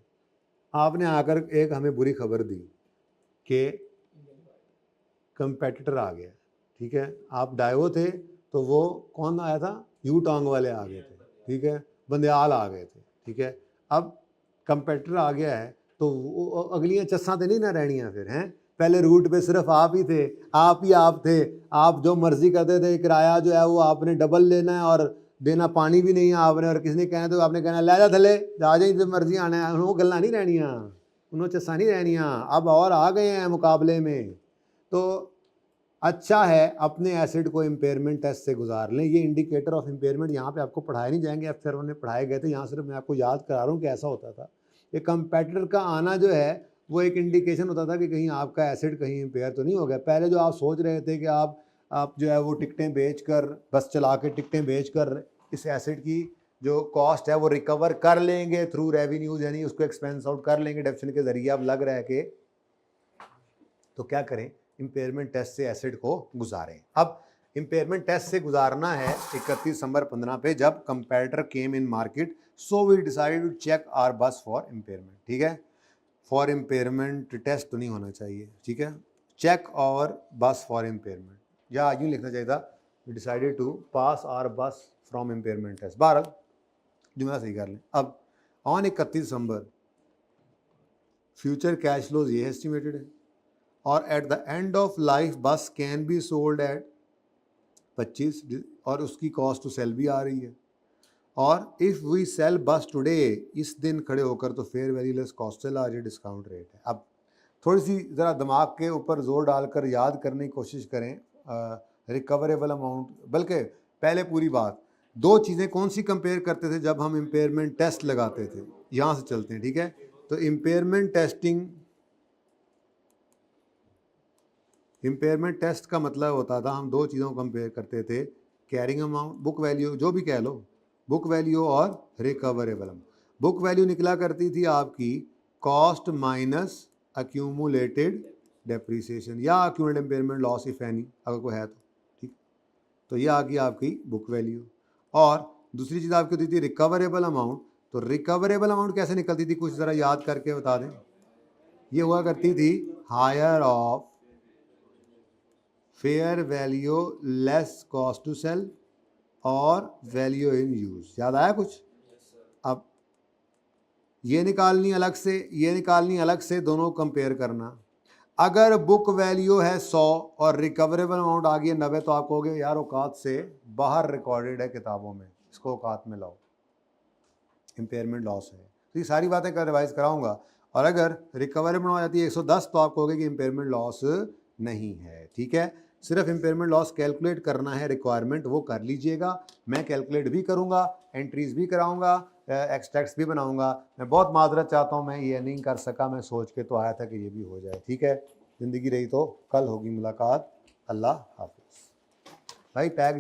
आपने आकर एक हमें बुरी खबर दी कि कंपेटिटर आ गया, ठीक है। आप डाइवो थे तो वो कौन आया था, यू टोंग वाले आ गए थे, ठीक है, बंदयाल आ गए थे, ठीक है। अब कंपेटिटर आ गया है तो अगलियाँ चस्सां तो नहीं ना रहनियाँ फिर हैं, पहले रूट पे सिर्फ आप ही थे, आप थे, आप जो मर्जी करते थे, किराया जो है वो आपने डबल लेना है और देना पानी भी नहीं है आपने, और किसी ने कहना तो आपने कहना लै जा थले जा जाए, जो मर्जी आना है, उन्होंने गल्लां नहीं रहनियाँ, उन्होंने चस्सां नहीं रहनियाँ, अब और आ गए हैं मुकाबले में। तो अच्छा है अपने एसिड को इम्पेयरमेंट टेस्ट से गुजार लें। ये इंडिकेटर ऑफ इम्पेयरमेंट यहाँ पे आपको पढ़ाए नहीं जाएंगे, FR 1 में पढ़ाए गए थे, यहाँ सिर्फ मैं आपको याद करा रहा हूँ कि ऐसा होता था। ये कंपेटिटर का आना जो है वो एक इंडिकेशन होता था कि कहीं आपका एसिड कहीं इम्पेयर तो नहीं हो गया। पहले जो आप सोच रहे थे कि आप जो है वो टिकटें बेच कर, बस चला के टिकटें बेच कर इस एसिड की जो कॉस्ट है वो रिकवर कर लेंगे थ्रू रेवेन्यूज, यानी उसको एक्सपेंस आउट कर लेंगे डेप्शन के जरिए, अब लग रहा है कि तो क्या करें, इम्पेयरमेंट टेस्ट से एसिड को गुजारें। अब इम्पेयरमेंट टेस्ट से गुजारना है 31 दिसंबर 15 पे, जब competitor came in market, so we decide to check our bus for impairment, ठीक है। फॉर इम्पेयरमेंट टेस्ट तो नहीं होना चाहिए, ठीक है, चेक और बस फॉर इम्पेयरमेंट, या यूँ लिखना चाहिए था, we decided to pass our bus from impairment test. 12 जुमला सही कर लें। अब on 31 December future cash flows ये एस्टिमेटेड है, और at the end of life bus can be sold at 25, और उसकी कॉस्ट टू सेल भी आ रही है, और इफ़ वी सेल बस टुडे, इस दिन खड़े होकर, तो फेयर वैल्यू लेस कॉस्ट से लार्ज डिस्काउंट रेट है। अब थोड़ी सी ज़रा दिमाग के ऊपर जोर डालकर याद करने की कोशिश करें, रिकवरेबल अमाउंट, बल्कि पहले पूरी बात, 2 चीज़ें कौन सी कंपेयर करते थे जब हम इम्पेयरमेंट टेस्ट लगाते थे, यहाँ से चलते हैं, ठीक है। तो इम्पेयरमेंट टेस्ट का मतलब होता था, हम 2 चीज़ों को कंपेयर करते थे, कैरिंग अमाउंट, बुक वैल्यू जो भी कह लो, बुक वैल्यू और रिकवरेबल अमाउंट। बुक वैल्यू निकला करती थी आपकी कॉस्ट माइनस अक्यूमुलेटेड डेप्रीसिएशन या accumulated impairment loss if any, अगर कोई है तो, ठीक। तो ये आ गई आपकी बुक वैल्यू। और दूसरी चीज़ आपकी होती थी रिकवरेबल अमाउंट। तो रिकवरेबल अमाउंट कैसे निकलती थी, कुछ ज़रा याद करके बता दें। ये हुआ करती थी higher of fair value less cost to sell और वैल्यू इन यूज। याद आया कुछ? अब ये निकालनी अलग से, ये निकालनी अलग से, दोनों कंपेयर करना। अगर बुक वैल्यू है 100 और रिकवरेबल अमाउंट आ गई है 90, तो आप कहोगे यार औकात से बाहर रिकॉर्डेड है किताबों में, इसको औकात में लाओ, इम्पेयरमेंट लॉस है। तो ये सारी बातें कर रिवाइज कराऊंगा। और अगर रिकवरेबल हो जाती है 110, तो आप कहोगे कि इम्पेयरमेंट लॉस नहीं है, ठीक है। सिर्फ इम्पेयरमेंट लॉस कैलकुलेट करना है, रिक्वायरमेंट वो कर लीजिएगा। मैं कैलकुलेट भी करूंगा, एंट्रीज भी कराऊंगा, एक्सट्रैक्ट्स भी बनाऊंगा। मैं बहुत माजरत चाहता हूं, मैं ये नहीं कर सका, मैं सोच के तो आया था कि ये भी हो जाए, ठीक है। ज़िंदगी रही तो कल होगी मुलाकात। अल्लाह हाफिज़ भाई। टैग